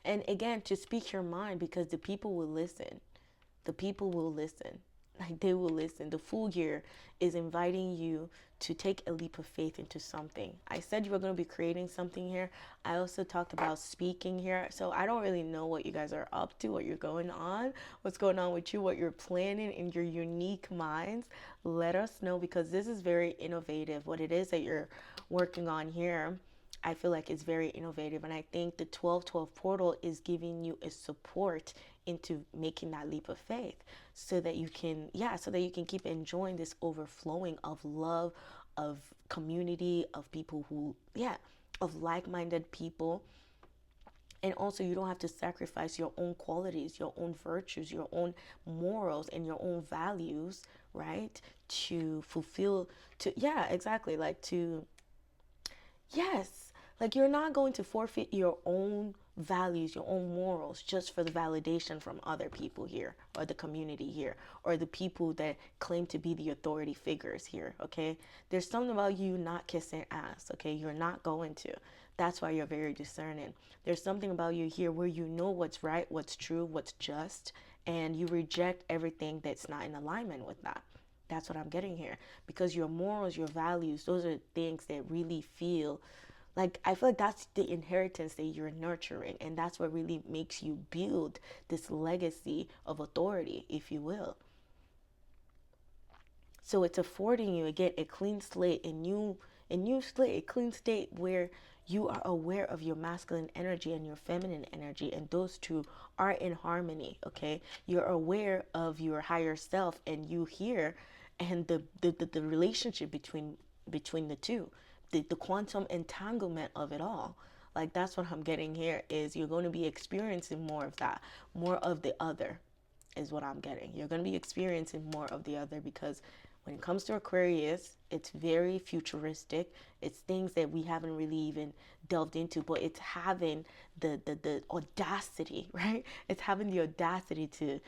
And again, to speak your mind, because the people will listen. The people will listen. Like they will listen. The Fool here is inviting you to take a leap of faith into something. I said you were going to be creating something here. I also talked about speaking here. So I don't really know what you guys are up to, what you're going on, what's going on with you, what you're planning in your unique minds. Let us know, because this is very innovative. What it is that you're working on here, I feel like it's very innovative. And I think the 1212 portal is giving you a support into making that leap of faith, so that you can, so that you can keep enjoying this overflowing of love, of community, of people who, of like-minded people. And also, you don't have to sacrifice your own qualities, your own virtues, your own morals, and your own values right? To fulfill, to, yeah, exactly. Like to, yes, like you're not going to forfeit your own values, your own morals, just for the validation from other people here, or the community here, or the people that claim to be the authority figures here, okay? There's something about you not kissing ass, okay? You're not going to. That's why you're very discerning. There's something about you here where you know what's right, what's true, what's just, and you reject everything that's not in alignment with that. That's what I'm getting here. Because your morals, your values, those are things that really feel like, I feel like that's the inheritance that you're nurturing. And that's what really makes you build this legacy of authority, if you will. So it's affording you, again, a clean slate, a new slate, a clean state where you are aware of your masculine energy and your feminine energy, and those two are in harmony. Okay, you're aware of your higher self and you here, and the relationship between the two, the quantum entanglement of it all. Like, that's what I'm getting here, is you're going to be experiencing more of that, more of the other, is what I'm getting. You're going to be experiencing more of the other, because when it comes to Aquarius, it's very futuristic. It's things that we haven't really even delved into, but it's having the audacity, right? It's having the audacity to,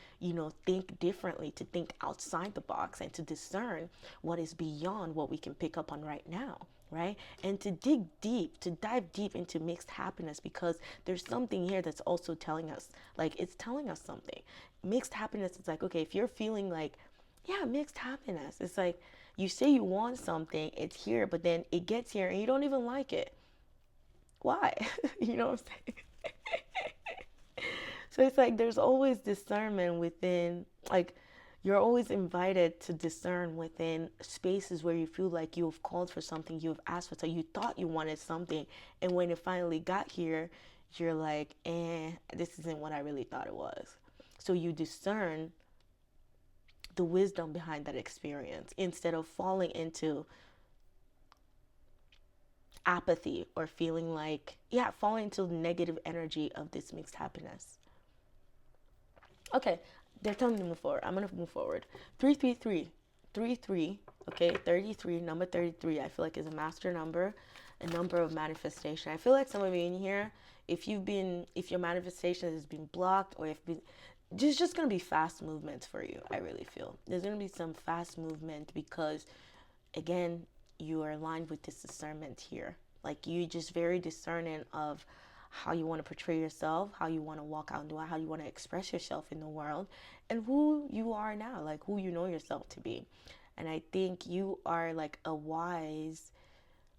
think differently, to think outside the box, and to discern what is beyond what we can pick up on right now, right? And to dig deep, to dive deep into mixed happiness, because there's something here that's also telling us, like, it's telling us something. Mixed happiness is like, okay, if you're feeling like, yeah, mixed happiness, it's like you say you want something, it's here, but then it gets here and you don't even like it. Why? You know what I'm saying? So it's like there's always discernment within, like, you're always invited to discern within spaces where you feel like you've called for something, you've asked for something, you thought you wanted something, and when it finally got here, you're like, this isn't what I really thought it was. So you discern the wisdom behind that experience instead of falling into apathy or feeling like, yeah, falling into the negative energy of this mixed happiness. Okay, they're telling me to move forward. I'm gonna move forward. 333, 33. Okay, 33. Number 33. I feel like is a master number, a number of manifestation. I feel like some of you in here, if your manifestation has been blocked, or if been, there's just gonna be fast movements for you. I really feel there's gonna be some fast movement, because, again, you are aligned with this discernment here. Like, you just very discerning of how you want to portray yourself, how you want to walk out and do it, how you want to express yourself in the world, and who you are now, like who you know yourself to be. And I think you are like a wise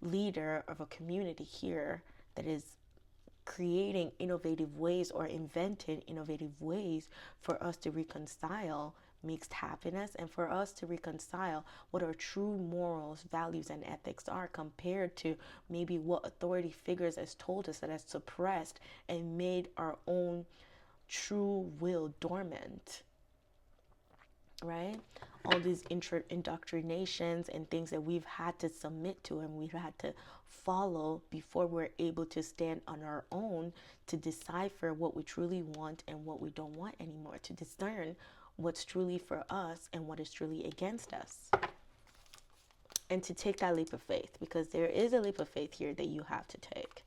leader of a community here that is creating innovative ways, or inventing innovative ways for us to reconcile mixed happiness, and for us to reconcile what our true morals, values, and ethics are, compared to maybe what authority figures has told us, that has suppressed and made our own true will dormant, right? All these indoctrinations and things that we've had to submit to and we've had to follow before we're able to stand on our own, to decipher what we truly want and what we don't want anymore, to discern what's truly for us and what is truly against us, and to take that leap of faith, because there is a leap of faith here that you have to take.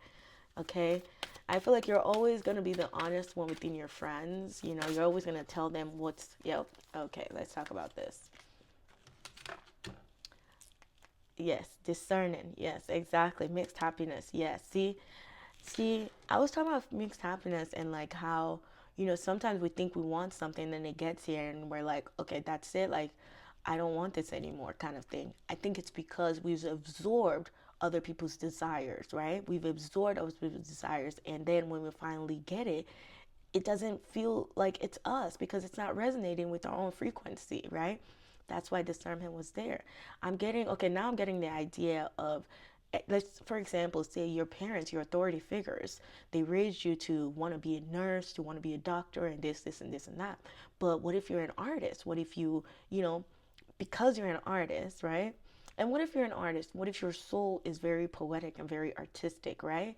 Okay, I feel like you're always going to be the honest one within your friends. You're always going to tell them what's, yep, okay, let's talk about this. Yes, discerning. Yes, exactly. Mixed happiness. Yes. See, I was talking about mixed happiness, and like how, sometimes we think we want something, and then it gets here and we're like, okay, that's it. Like, I don't want this anymore, kind of thing. I think it's because we've absorbed other people's desires, right? We've absorbed other people's desires. And then when we finally get it, it doesn't feel like it's us, because it's not resonating with our own frequency, right? That's why discernment was there. Now I'm getting the idea of, let's, for example, say your parents, your authority figures, they raised you to want to be a nurse, to want to be a doctor, and this and this and that. But what if you're an artist? What if because you're an artist, right? And what if you're an artist? What if your soul is very poetic and very artistic, right?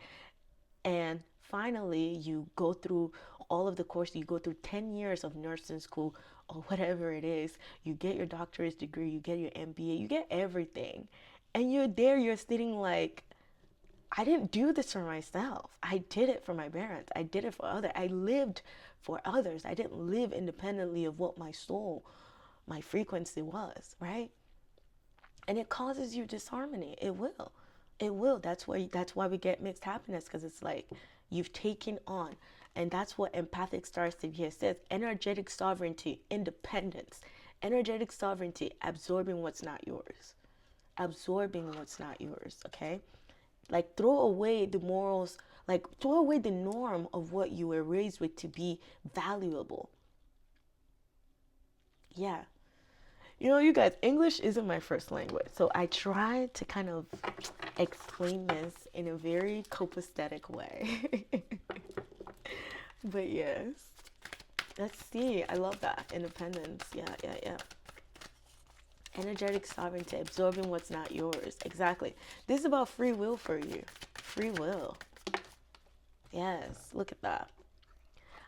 And finally, you go through all of the course. You go through 10 years of nursing school or whatever it is. You get your doctorate degree, you get your MBA, you get everything. And you're there, you're sitting like, I didn't do this for myself. I did it for my parents. I did it for others. I lived for others. I didn't live independently of what my soul, my frequency was, right? And it causes you disharmony. It will. It will. That's why we get mixed happiness, because it's like you've taken on. And that's what empathic star here says. Energetic sovereignty, independence. Energetic sovereignty, absorbing what's not yours. Absorbing what's not yours, okay? Like, throw away the morals, like throw away the norm of what you were raised with to be valuable. Yeah. You know, you guys, English isn't my first language. So I try to kind of explain this in a very copacetic way. But yes. Let's see. I love that. Independence. Yeah. Energetic sovereignty, absorbing what's not yours. Exactly. This is about free will for you. Free will. Yes. Look at that.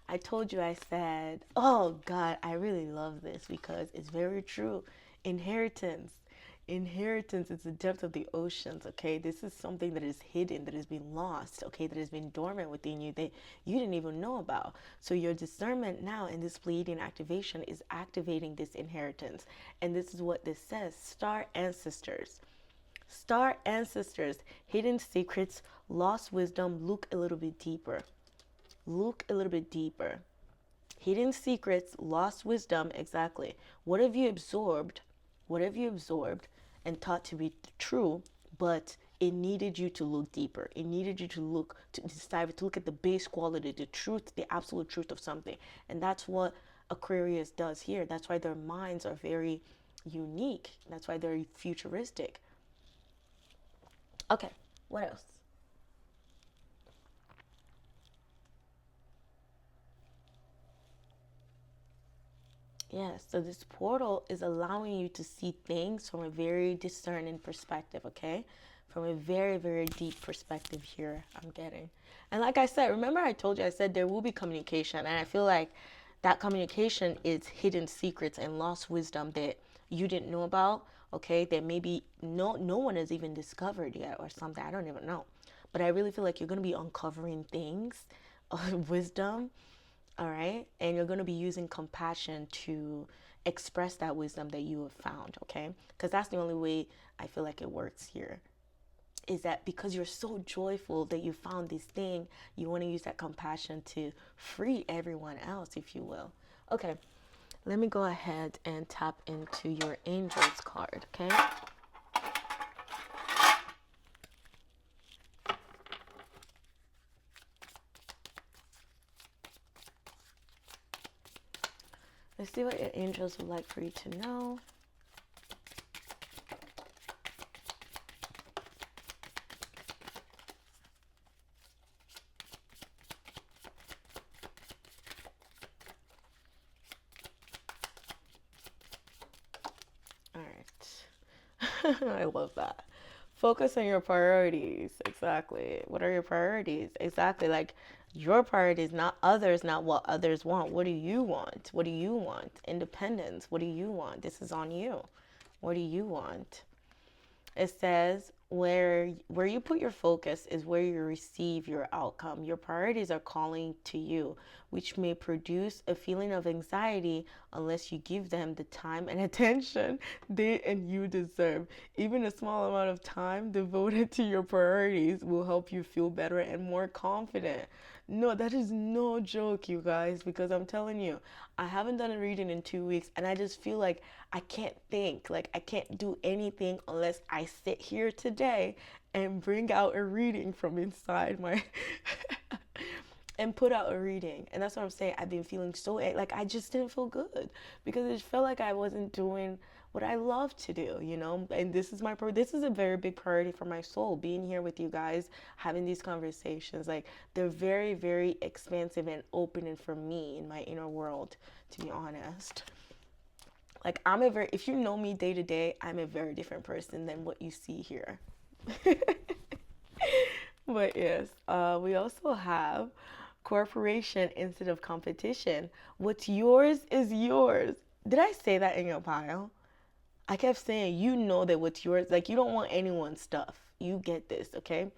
I told you, I said, oh God, I really love this because it's very true. Inheritance. Inheritance is the depth of the oceans, okay? This is something that is hidden, that has been lost, okay? That has been dormant within you that you didn't even know about. So your discernment now in this Pleiadian activation is activating this inheritance. And this is what this says. Star ancestors. Star ancestors, hidden secrets, lost wisdom. Look a little bit deeper. Look a little bit deeper. Hidden secrets, lost wisdom. Exactly. What have you absorbed? What have you absorbed and taught to be true, but it needed you to look deeper. It needed you to look, to decide, to look at the base quality, the truth, the absolute truth of something. And that's what Aquarius does here. That's why their minds are very unique. That's why they're futuristic. Okay, what else? Yes, so this portal is allowing you to see things from a very discerning perspective, okay? From a very, very deep perspective here, I'm getting. And like I said, remember I told you, I said there will be communication. And I feel like that communication is hidden secrets and lost wisdom that you didn't know about, okay? That maybe no one has even discovered yet or something. I don't even know. But I really feel like you're going to be uncovering things, wisdom, all right? And you're going to be using compassion to express that wisdom that you have found, okay? Because that's the only way I feel like it works here. Is that because you're so joyful that you found this thing, you want to use that compassion to free everyone else, if you will. Okay, let me go ahead and tap into your angels card, okay? Let's see what your angels would like for you to know. All right. I love that. Focus on your priorities. Exactly. What are your priorities? Exactly. Like, your priorities, not others, not what others want. What do you want? What do you want? Independence. What do you want? This is on you. What do you want? It says where you put your focus is where you receive your outcome. Your priorities are calling to you, which may produce a feeling of anxiety unless you give them the time and attention they and you deserve. Even a small amount of time devoted to your priorities will help you feel better and more confident. No, that is no joke, you guys, because I'm telling you, I haven't done a reading in 2 weeks and I just feel like I can't think, like I can't do anything unless I sit here today and bring out a reading from inside my and put out a reading. And that's what I'm saying. I've been feeling so, like, I just didn't feel good because it felt like I wasn't doing what I love to do, you know? And this is this is a very big priority for my soul, being here with you guys, having these conversations. Like, they're very, very expansive and opening for me in my inner world, to be honest. Like, if you know me day to day, I'm a very different person than what you see here. But yes, we also have Cooperation instead of competition. What's yours is yours. Did I say that in your pile? I kept saying, you know that what's yours, like you don't want anyone's stuff. You get this, okay?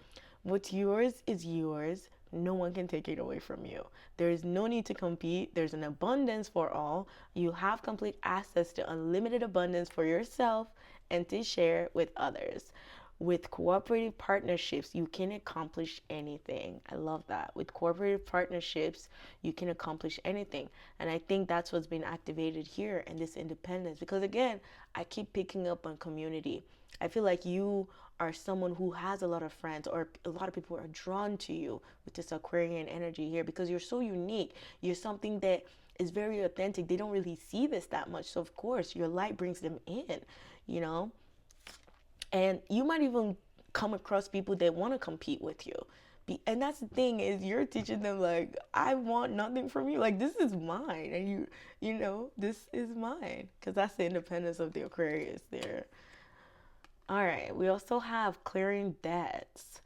What's yours is yours. No one can take it away from you. There is no need to compete. There's an abundance for all. You have complete access to unlimited abundance for yourself and to share with others. With cooperative partnerships, you can accomplish anything. I love that. With cooperative partnerships, you can accomplish anything. And I think that's what's been activated here in this independence. Because again, I keep picking up on community. I feel like you are someone who has a lot of friends, or a lot of people are drawn to you with this Aquarian energy here because you're so unique. You're something that is very authentic. They don't really see this that much. So, of course, your light brings them in, you know? And you might even come across people that want to compete with you. And that's the thing, is you're teaching them like, I want nothing from you. Like, this is mine. And you know, this is mine. Because that's the independence of the Aquarius there. All right, we also have clearing debts.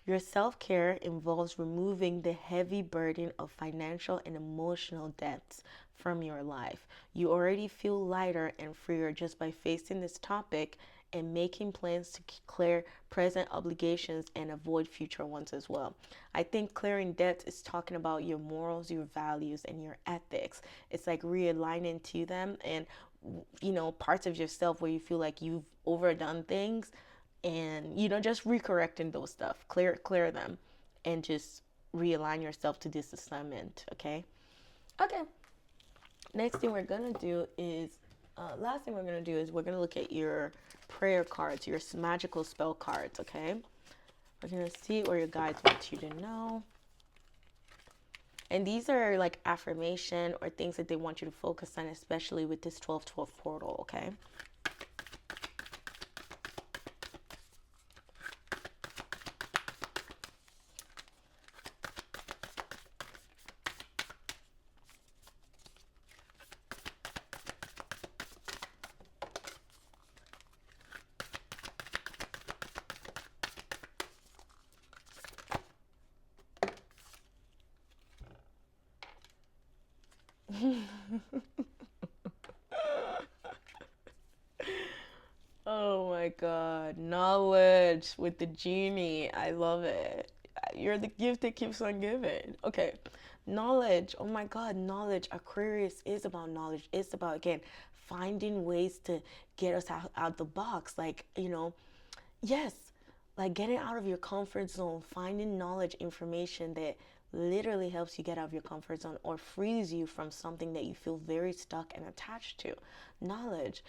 Your self-care involves removing the heavy burden of financial and emotional debts from your life. You already feel lighter and freer just by facing this topic and making plans to clear present obligations and avoid future ones as well. I think clearing debts is talking about your morals, your values, and your ethics. It's like realigning to them, and you know, parts of yourself where you feel like you've overdone things, and you know, just recorrecting those stuff, clear them, and just realign yourself to this assignment. Okay, next thing we're gonna do is last thing we're gonna do is we're gonna look at your prayer cards, your magical spell cards. Okay, we're gonna see what your guides want you to know. And these are like affirmation or things that they want you to focus on, especially with this 12/12 portal, okay? Oh my God, knowledge with the genie. I love it. You're the gift that keeps on giving. Okay, knowledge. Oh my God, knowledge. Aquarius is about knowledge. It's about, again, finding ways to get us out the box. Like, you know, yes, like getting out of your comfort zone, finding knowledge, information that literally helps you get out of your comfort zone or frees you from something that you feel very stuck and attached to. Knowledge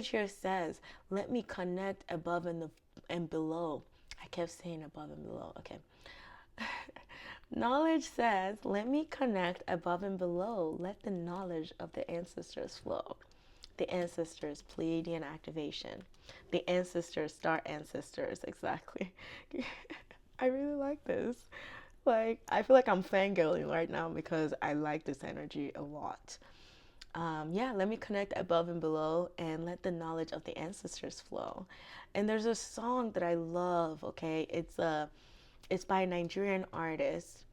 here says, let me connect above and below. I kept saying above and below. Okay. Knowledge says, let me connect above and below. Let the knowledge of the ancestors flow. The ancestors, Pleiadian activation. The ancestors, star ancestors, exactly. I really like this. Like, I feel like I'm fangirling right now because I like this energy a lot. Yeah, let me connect above and below and let the knowledge of the ancestors flow. And there's a song that I love, okay? It's by a Nigerian artist.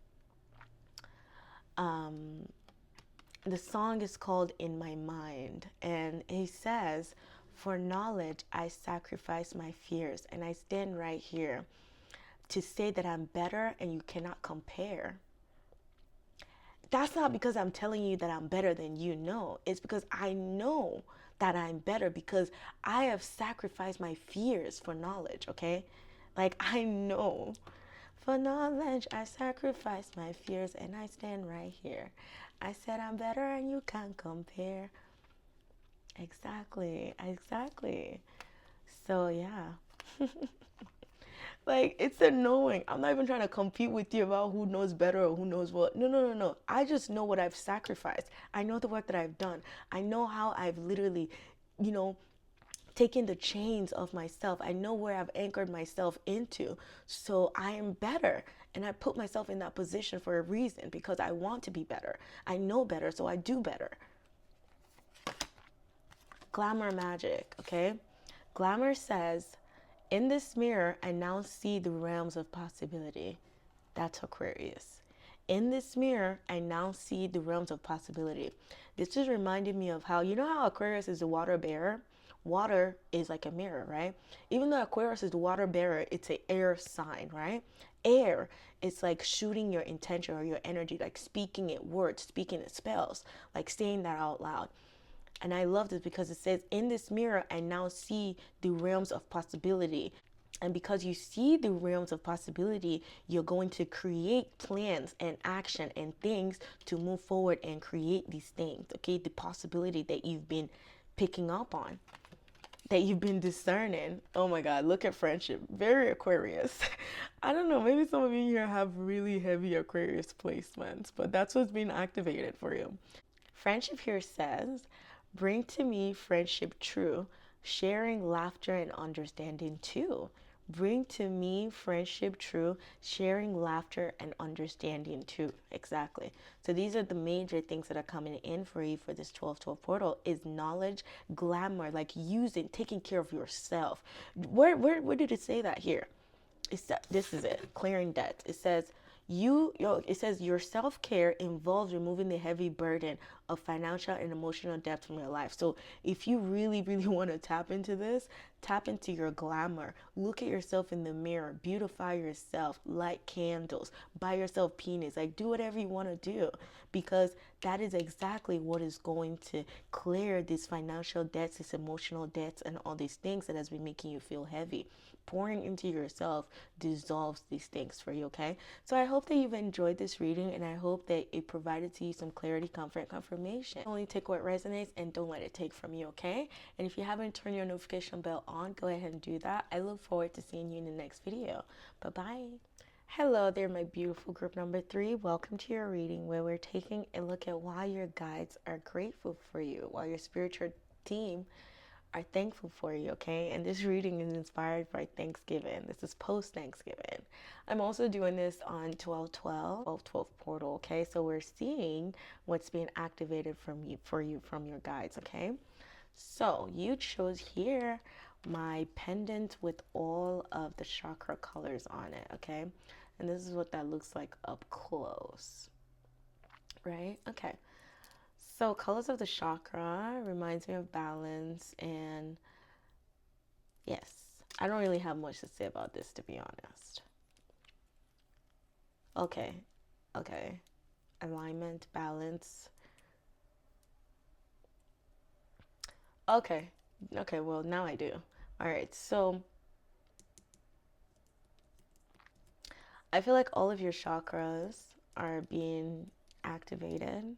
The song is called In My Mind, and he says, for knowledge I sacrifice my fears, and I stand right here to say that I'm better and you cannot compare. That's not because I'm telling you that I'm better than you. No, it's because I know that I'm better because I have sacrificed my fears for knowledge, okay? Like, I know. For knowledge, I sacrifice my fears and I stand right here. I said I'm better and you can't compare. Exactly. So, yeah. Like, it's annoying. I'm not even trying to compete with you about who knows better or who knows what. No. I just know what I've sacrificed. I know the work that I've done. I know how I've literally, you know, taken the chains of myself. I know where I've anchored myself into. So I am better. And I put myself in that position for a reason because I want to be better. I know better, so I do better. Glamour magic, okay? Glamour says, in this mirror, I now see the realms of possibility. That's Aquarius. In this mirror, I now see the realms of possibility. This just reminded me of how, you know how Aquarius is a water bearer? Water is like a mirror, right? Even though Aquarius is the water bearer, it's an air sign, right? Air, it's like shooting your intention or your energy, like speaking it words, speaking it spells, like saying that out loud. And I love this because it says, in this mirror, I now see the realms of possibility. And because you see the realms of possibility, you're going to create plans and action and things to move forward and create these things. Okay, the possibility that you've been picking up on, that you've been discerning. Oh my God, look at friendship. Very Aquarius. I don't know, maybe some of you here have really heavy Aquarius placements, but that's what's being activated for you. Friendship here says, bring to me friendship true, sharing laughter and understanding too. Bring to me friendship true, sharing laughter and understanding too. Exactly. So these are the major things that are coming in for you for this 12/12 portal is knowledge, glamour, like using, taking care of yourself. Where did it say that here? This is it, clearing debt. It says it says your self-care involves removing the heavy burden of financial and emotional debt from your life. So if you really want to tap into this, tap into your glamour. Look at yourself in the mirror, beautify yourself, light candles, buy yourself penis, like do whatever you want to do, because that is exactly what is going to clear these financial debts, these emotional debts, and all these things that has been making you feel heavy. Pouring into yourself dissolves these things for you, okay? So I hope that you've enjoyed this reading, and I hope that it provided to you some clarity, comfort, and confirmation. Only take what resonates and don't let it take from you, okay? And if you haven't turned your notification bell on, go ahead and do that. I look forward to seeing you in the next video. Bye-bye. Hello there, my beautiful group number 3. Welcome to your reading, where we're taking a look at why your guides are grateful for you, why your spiritual team are thankful for you, okay? And this reading is inspired by Thanksgiving. This is post-Thanksgiving. I'm also doing this on 12/12 portal, okay? So we're seeing what's being activated for you from your guides, okay? So you chose here my pendant with all of the chakra colors on it, okay? And this is what that looks like up close, right? Okay. So colors of the chakra reminds me of balance, and yes, I don't really have much to say about this, to be honest. Okay. Alignment, balance. Okay, well, now I do. All right, so I feel like all of your chakras are being activated.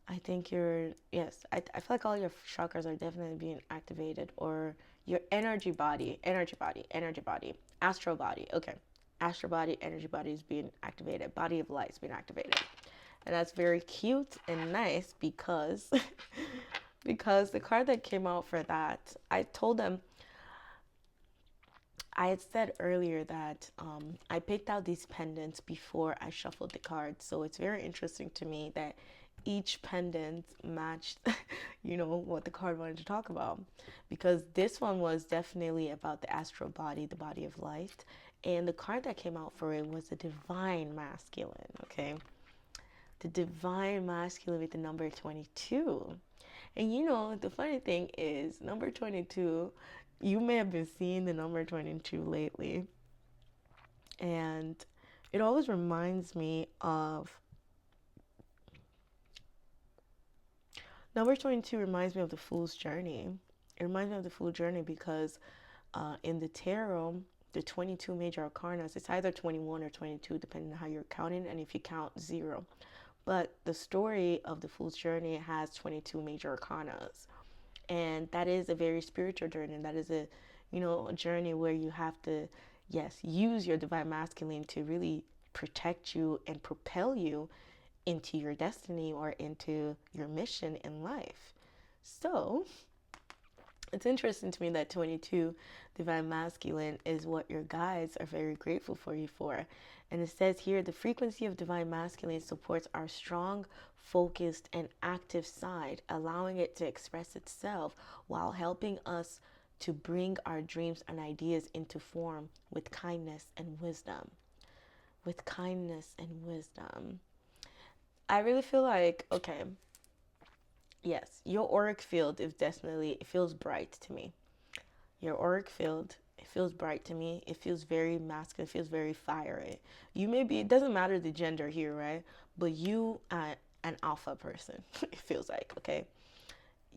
I think yes, I feel like all your chakras are definitely being activated, or your energy body, astral body. Okay, astral body, energy body is being activated, body of light is being activated. And that's very cute and nice because because the card that came out for that, I told them, I had said earlier that I picked out these pendants before I shuffled the cards. So it's very interesting to me that each pendant matched, what the card wanted to talk about. Because this one was definitely about the astral body, the body of light. And the card that came out for it was the divine masculine, okay? The divine masculine with the number 22. And the funny thing is, number 22, you may have been seeing the number 22 lately. And it always reminds me of, number 22 reminds me of the Fool's Journey. It reminds me of the Fool's Journey because in the tarot, the 22 major arcana, it's either 21 or 22, depending on how you're counting, and if you count 0. But the story of the Fool's Journey has 22 major arcanas. And that is a very spiritual journey. And that is a journey where you have to, yes, use your divine masculine to really protect you and propel you into your destiny or into your mission in life. So it's interesting to me that 22 divine masculine is what your guides are very grateful for you for. And it says here, the frequency of divine masculine supports our strong, focused, and active side, allowing it to express itself while helping us to bring our dreams and ideas into form with kindness and wisdom. with kindness and wisdom. I really feel like, okay, yes, your auric field is definitely, it feels bright to me. Your auric field, it feels bright to me. It feels very masculine. It feels very fiery. You may be, it doesn't matter the gender here, right? But you are an alpha person, it feels like, okay?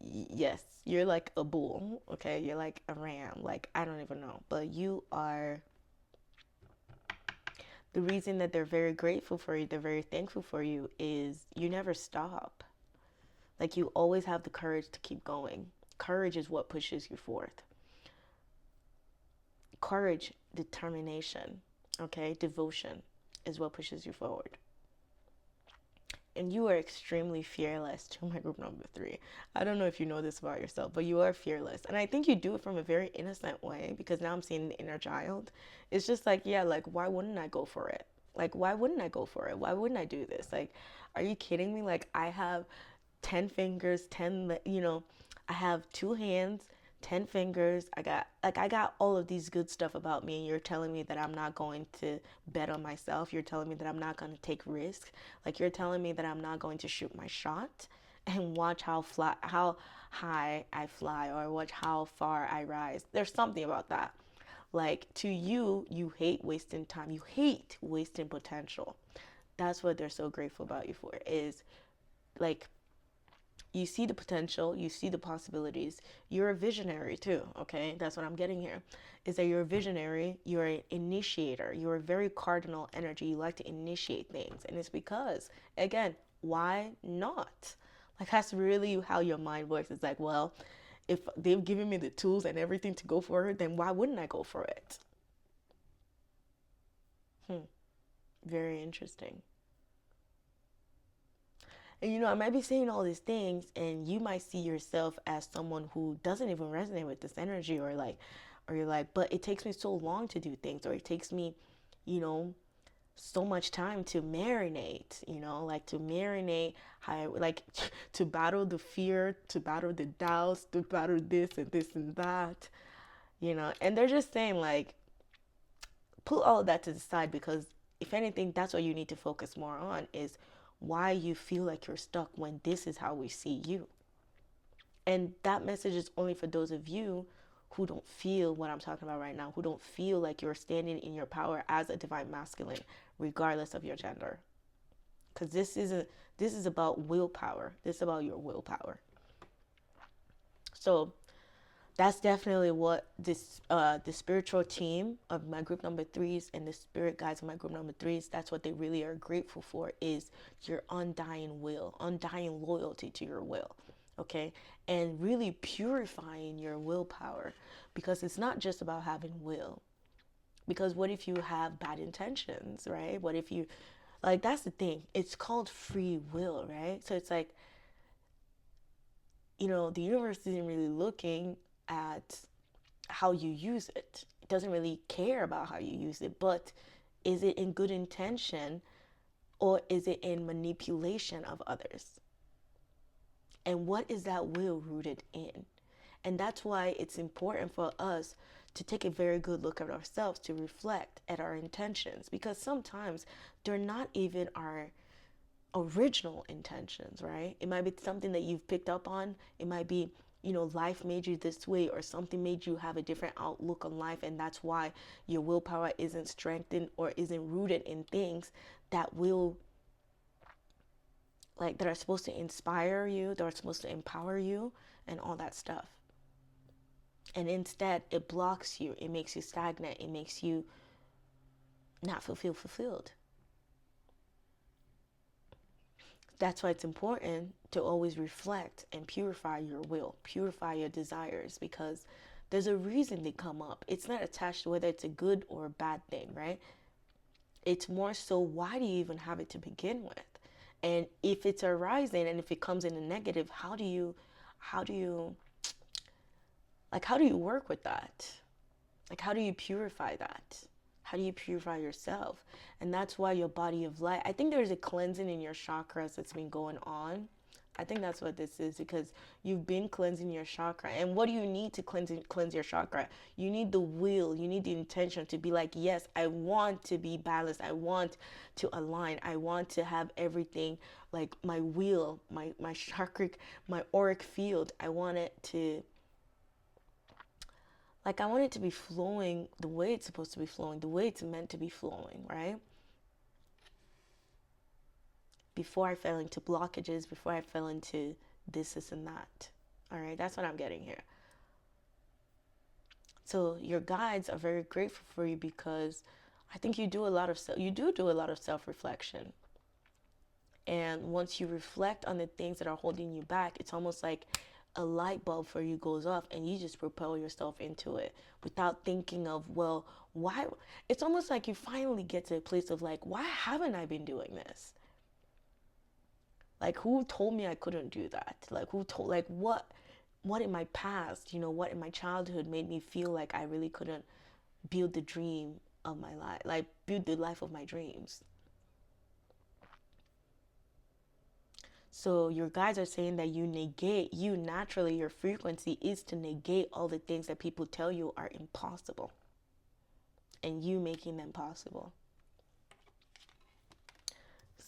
Yes, you're like a bull, okay? You're like a ram. Like, I don't even know. But you are, the reason that they're very grateful for you, they're very thankful for you, is you never stop. Like, you always have the courage to keep going. Courage is what pushes you forth. Courage, determination, okay, devotion is what pushes you forward. And you are extremely fearless to my group number 3. I don't know if you know this about yourself, but you are fearless. And I think you do it from a very innocent way, because now I'm seeing the inner child. It's just like, yeah, like, why wouldn't I go for it? Like, why wouldn't I go for it? Why wouldn't I do this? Like, are you kidding me? Like, I have 10 fingers, 10, I have 2 hands, 10 fingers. I got all of these good stuff about me, and you're telling me that I'm not going to bet on myself. You're telling me that I'm not going to take risks. Like, you're telling me that I'm not going to shoot my shot and watch how high I fly, or watch how far I rise. There's something about that. Like, to you, you hate wasting time. You hate wasting potential. That's what they're so grateful about you for, is like, you see the potential, you see the possibilities. You're a visionary too, okay? That's what I'm getting here. Is that you're a visionary, you're an initiator, you're a very cardinal energy. You like to initiate things. And it's because, again, why not? Like, that's really how your mind works. It's like, well, if they've given me the tools and everything to go for it, then why wouldn't I go for it? Very interesting. And I might be saying all these things, and you might see yourself as someone who doesn't even resonate with this energy, or you're like, but it takes me so long to do things, or it takes me, you know, so much time to marinate, like to marinate how, like, to battle the fear, to battle the doubts, to battle this and that, and they're just saying, like, put all of that to the side, because if anything, that's what you need to focus more on, is why you feel like you're stuck when this is how we see you. And that message is only for those of you who don't feel what I'm talking about right now, who don't feel like you're standing in your power as a divine masculine, regardless of your gender. Because this is about willpower. This is about your willpower. So that's definitely what this the spiritual team of my group number 3s and the spirit guides of my group number 3s, that's what they really are grateful for, is your undying will, undying loyalty to your will. Okay, and really purifying your willpower, because it's not just about having will. Because what if you have bad intentions, right? What if you, like, that's the thing, it's called free will, right? So it's like, the universe isn't really looking at how you use it. It doesn't really care about how you use it, but is it in good intention, or is it in manipulation of others? And what is that will rooted in? And that's why it's important for us to take a very good look at ourselves, to reflect at our intentions, because sometimes they're not even our original intentions, right? It might be something that you've picked up on. It might be, life made you this way, or something made you have a different outlook on life, and that's why your willpower isn't strengthened or isn't rooted in things that will, like, that are supposed to inspire you, that are supposed to empower you, and all that stuff. And instead, it blocks you. It makes you stagnant. It makes you not feel fulfilled. That's why it's important to always reflect and purify your will, purify your desires, because there's a reason they come up. It's not attached to whether it's a good or a bad thing, right? It's more so, why do you even have it to begin with? And if it's arising, and if it comes in a negative, how do you work with that? Like, how do you purify that? How do you purify yourself? And that's why your body of light, I think there's a cleansing in your chakras that's been going on. I think that's what this is, because you've been cleansing your chakra. And what do you need to cleanse your chakra? You need the will, you need the intention to be like, yes, I want to be balanced. I want to align. I want to have everything, like my wheel, my chakra, my auric field. I want it to, like, I want it to be flowing the way it's supposed to be flowing, the way it's meant to be flowing, right? Before I fell into blockages, before I fell into this and that. All right, that's what I'm getting here. So your guides are very grateful for you, because I think you do a lot of self-reflection. And once you reflect on the things that are holding you back, it's almost like a light bulb for you goes off, and you just propel yourself into it without thinking of, well, why? It's almost like you finally get to a place of like, why haven't I been doing this? Like, who told me I couldn't do that? Like, who told, like, what in my past, what in my childhood made me feel like I really couldn't build the dream of my life, like build the life of my dreams. So your guides are saying that you naturally, your frequency is to negate all the things that people tell you are impossible, and you making them possible.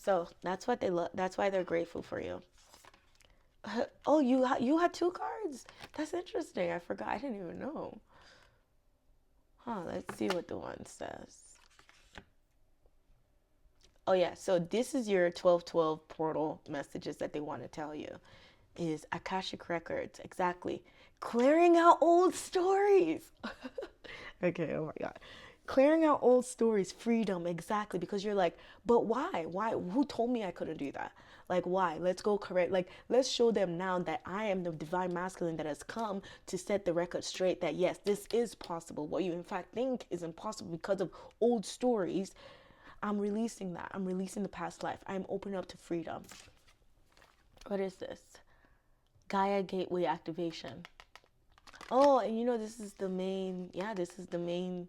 So that's what they love. That's why they're grateful for you. Oh, you had two cards. That's interesting. I forgot. I didn't even know. Let's see what the one says. Oh yeah, so this is your 1212 portal messages that they want to tell you. Is Akashic Records, exactly. Clearing out old stories. Okay, oh my God. Clearing out old stories, freedom, exactly. Because you're like, but why? Why? Who told me I couldn't do that? Like, why? Let's go correct. Like, let's show them now that I am the divine masculine that has come to set the record straight that yes, this is possible. What you in fact think is impossible because of old stories, I'm releasing that. I'm releasing the past life. I'm opening up to freedom. What is this? Gaia Gateway activation. Oh, and this is the main, this is the main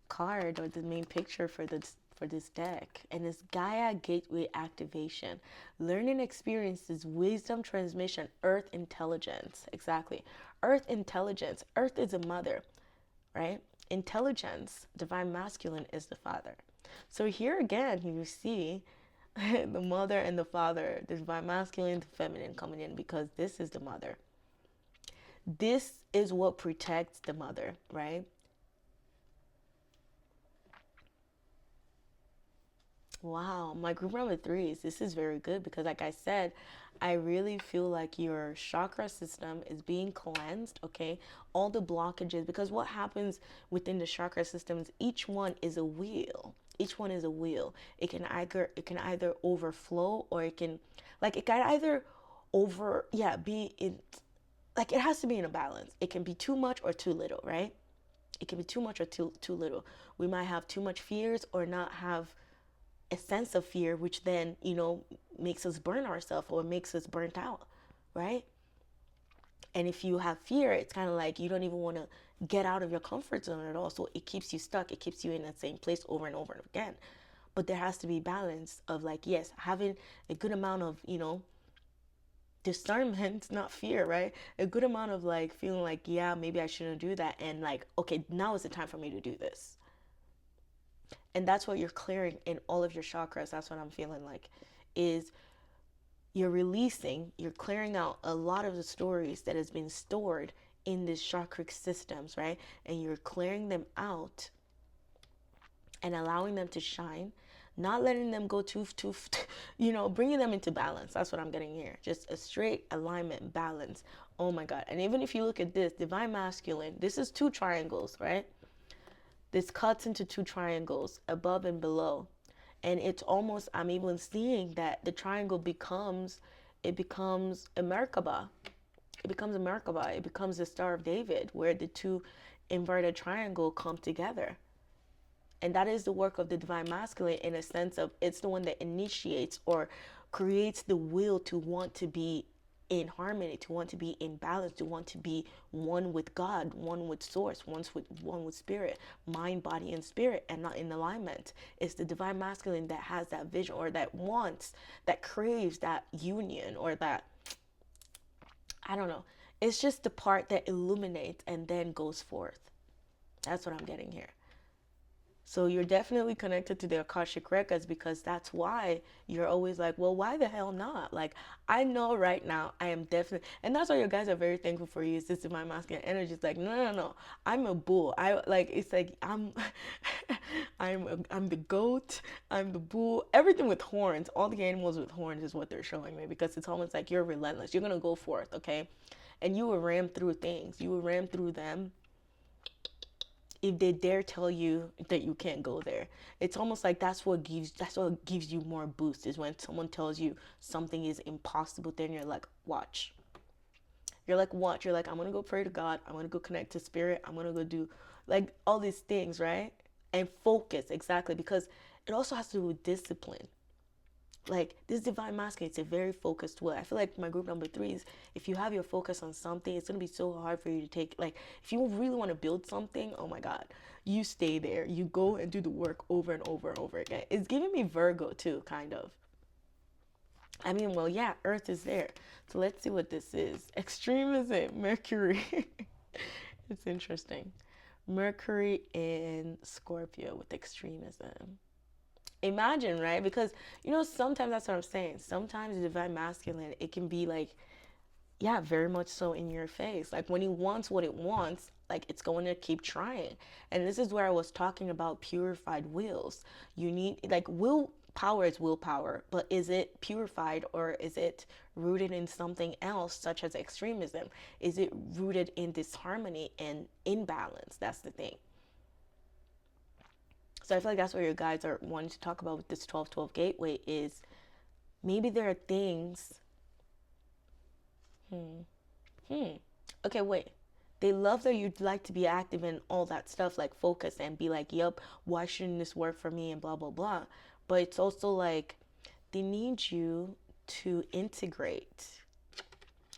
card, or the main picture for this deck. And it's Gaia Gateway activation. Learning experiences, wisdom transmission, earth intelligence. Exactly. Earth intelligence. Earth is a mother, right? Intelligence, divine masculine, is the father. So here again, you see the mother and the father, the divine masculine, the feminine coming in, because this is the mother. This is what protects the mother, right? Wow, my group number 3s, this is very good, because like I said, I really feel like your chakra system is being cleansed, okay? All the blockages, because what happens within the chakra systems, each one is a wheel. Each one is a wheel. It can either overflow, or it can either be in, like, it has to be in a balance. It can be too much or too little, right? It can be too much or too little. We might have too much fears, or not have a sense of fear, which then, makes us burn ourselves or makes us burnt out, right? And if you have fear, it's kind of like you don't even want to get out of your comfort zone at all. So it keeps you stuck. It keeps you in that same place over and over again. But there has to be balance of, like, yes, having a good amount of, discernment, not fear, right? A good amount of, like, feeling like, yeah, maybe I shouldn't do that. And like, okay, now is the time for me to do this. And that's what you're clearing in all of your chakras. That's what I'm feeling like, is you're clearing out a lot of the stories that has been stored in these chakric systems, right? And you're clearing them out and allowing them to shine, not letting them go too, bringing them into balance. That's what I'm getting here. Just a straight alignment, balance. Oh my God. And even if you look at this, divine masculine, this is 2 triangles, right? This cuts into 2 triangles, above and below. And it's almost, I'm even seeing that the triangle becomes a Merkaba. It becomes a Merkaba. It becomes the Star of David, where the 2 inverted triangle come together. And that is the work of the divine masculine, in a sense of, it's the one that initiates or creates the will to want to be in harmony, to want to be in balance, to want to be one with God, one with source, one with spirit, mind, body, and spirit, and not in alignment. It's the divine masculine that has that vision, or that wants, that craves that union, or that I don't know. It's just the part that illuminates and then goes forth. That's what I'm getting here. So you're definitely connected to the Akashic records, because that's why you're always like, well, why the hell not? Like, I know right now I am definitely, and that's why your guys are very thankful for you. It's just my masculine energy. It's like, no, no, no. I'm a bull. I like, it's like, I'm the goat. I'm the bull. Everything with horns. All the animals with horns is what they're showing me, because it's almost like you're relentless. You're going to go forth, okay? And you will ram through things. You will ram through them if they dare tell you that you can't go there. It's almost like that's what gives you more boost, is when someone tells you something is impossible. Then you're like, watch. You're like, watch. You're like, I'm gonna go pray to God. I'm gonna go connect to spirit. I'm gonna go do like all these things, right? And focus, exactly, because it also has to do with discipline. Like this divine masculine, it's a very focused will. I feel like my group number 3 is, if you have your focus on something, it's gonna be so hard for you to take. Like if you really want to build something, oh my god, you stay there. You go and do the work over and over and over again. It's giving me Virgo too, kind of. I mean, well, yeah, Earth is there. So let's see what this is. Extremism, Mercury. It's interesting. Mercury in Scorpio with extremism. Imagine, right? Because sometimes that's what I'm saying. Sometimes the divine masculine, it can be like, yeah, very much so in your face. Like when he wants what it wants, like it's going to keep trying. And this is where I was talking about purified wills. You need, like, willpower is willpower, but is it purified, or is it rooted in something else, such as extremism? Is it rooted in disharmony and imbalance? That's the thing. So I feel like that's what your guides are wanting to talk about with this 12-12 gateway, is maybe there are things. Okay, wait. They love that you'd like to be active in all that stuff, like focus and be like, yup, why shouldn't this work for me and blah, blah, blah. But it's also like they need you to integrate.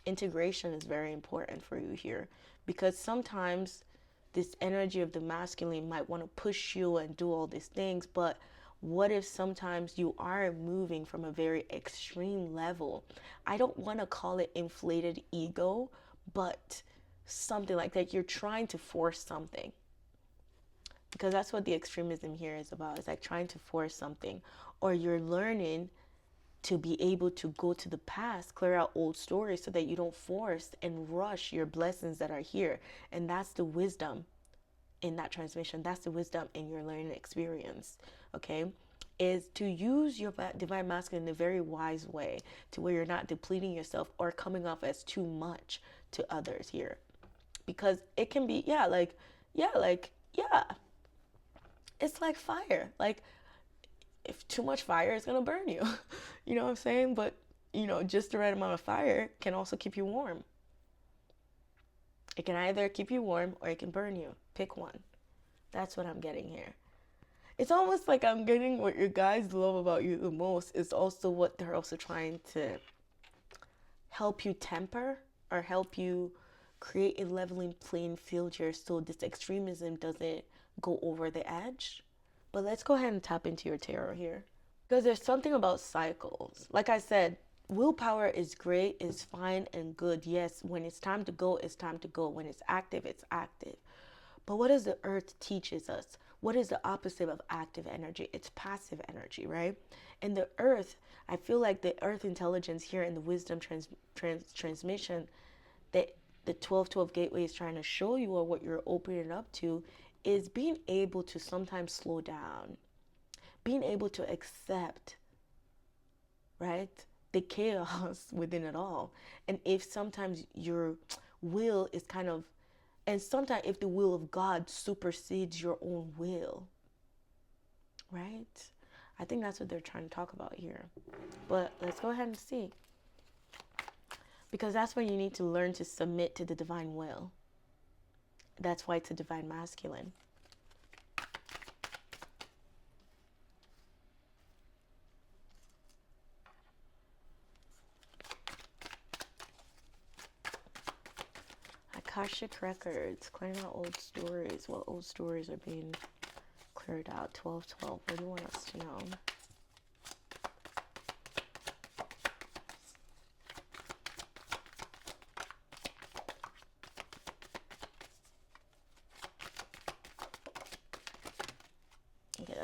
Integration is very important for you here, because sometimes this energy of the masculine might want to push you and do all these things, but what if sometimes you are moving from a very extreme level? I don't want to call it inflated ego, but something like that. You're trying to force something, because that's what the extremism here is about. It's like trying to force something, or you're learning to be able to go to the past, clear out old stories, so that you don't force and rush your blessings that are here. And that's the wisdom in that transmission. That's the wisdom in your learning experience, okay? Is to use your divine masculine in a very wise way, to where you're not depleting yourself or coming off as too much to others here. Because it can be, yeah, it's like fire. Like, if too much fire is gonna burn you. You know what I'm saying? But just the right amount of fire can also keep you warm. It can either keep you warm or it can burn you. Pick one. That's what I'm getting here. It's almost like I'm getting what your guys love about you the most is also what they're also trying to help you temper, or help you create a leveling playing field here, so this extremism doesn't go over the edge. But let's go ahead and tap into your tarot here. Because there's something about cycles. Like I said, willpower is great, is fine and good. Yes, when it's time to go, it's time to go. When it's active, it's active. But what does the earth teaches us? What is the opposite of active energy? It's passive energy, right? And the earth, I feel like the earth intelligence here in the wisdom transmission that the 12-12 gateway is trying to show you, or what you're opening up to, is being able to sometimes slow down, being able to accept, right, the chaos within it all. And if sometimes your will is kind of, and sometimes if the will of God supersedes your own will, right? I think that's what they're trying to talk about here. But let's go ahead and see. Because that's when you need to learn to submit to the divine will. That's why it's a divine masculine. Akashic records, clearing out old stories. What old stories are being cleared out? 12-12. What do you want us to know?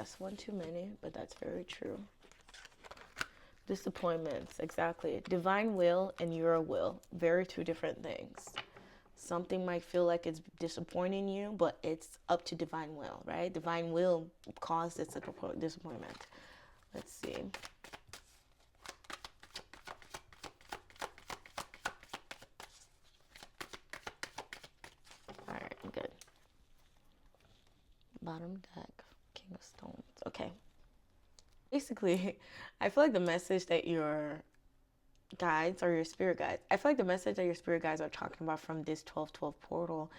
Yes, one too many, but that's very true. Disappointments, exactly. Divine will and your will, very two different things. Something might feel like it's disappointing you, but it's up to divine will, right? Divine will cause this disappointment. Let's see. All right, I'm good. Bottom deck, King of Stones. Okay. Basically, I feel like the message that your guides or your spirit guides, I feel like the message that your spirit guides are talking about from this 1212 portal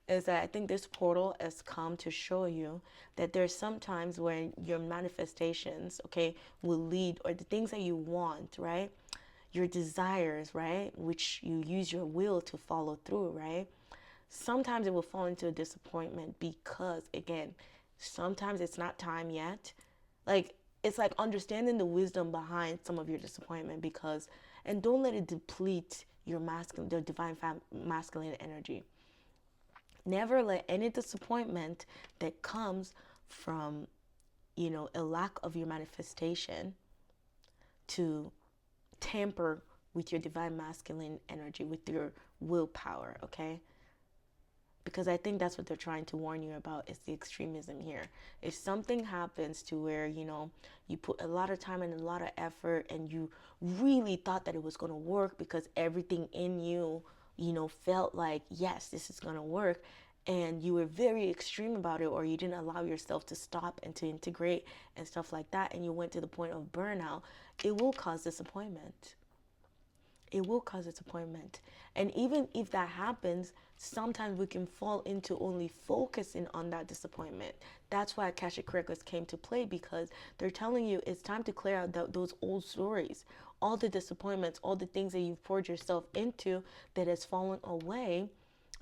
is that I think this portal has come to show you that there's some times when your manifestations, okay, will lead, or the things that you want, right? Your desires, right? Which you use your will to follow through, right? Sometimes it will fall into a disappointment because, again, sometimes it's not time yet. Like, it's like understanding the wisdom behind some of your disappointment, because, and don't let it deplete your masculine, the divine masculine energy. Never let any disappointment that comes from, a lack of your manifestation to tamper with your divine masculine energy, with your willpower, okay? Because I think that's what they're trying to warn you about, is the extremism here. If something happens to where, you put a lot of time and a lot of effort and you really thought that it was going to work because everything in you, felt like, yes, this is going to work, and you were very extreme about it, or you didn't allow yourself to stop and to integrate and stuff like that, and you went to the point of burnout, it will cause disappointment. It will cause disappointment. And even if that happens, sometimes we can fall into only focusing on that disappointment. That's why Akashic Records came to play, because they're telling you it's time to clear out those old stories, all the disappointments, all the things that you've poured yourself into that has fallen away,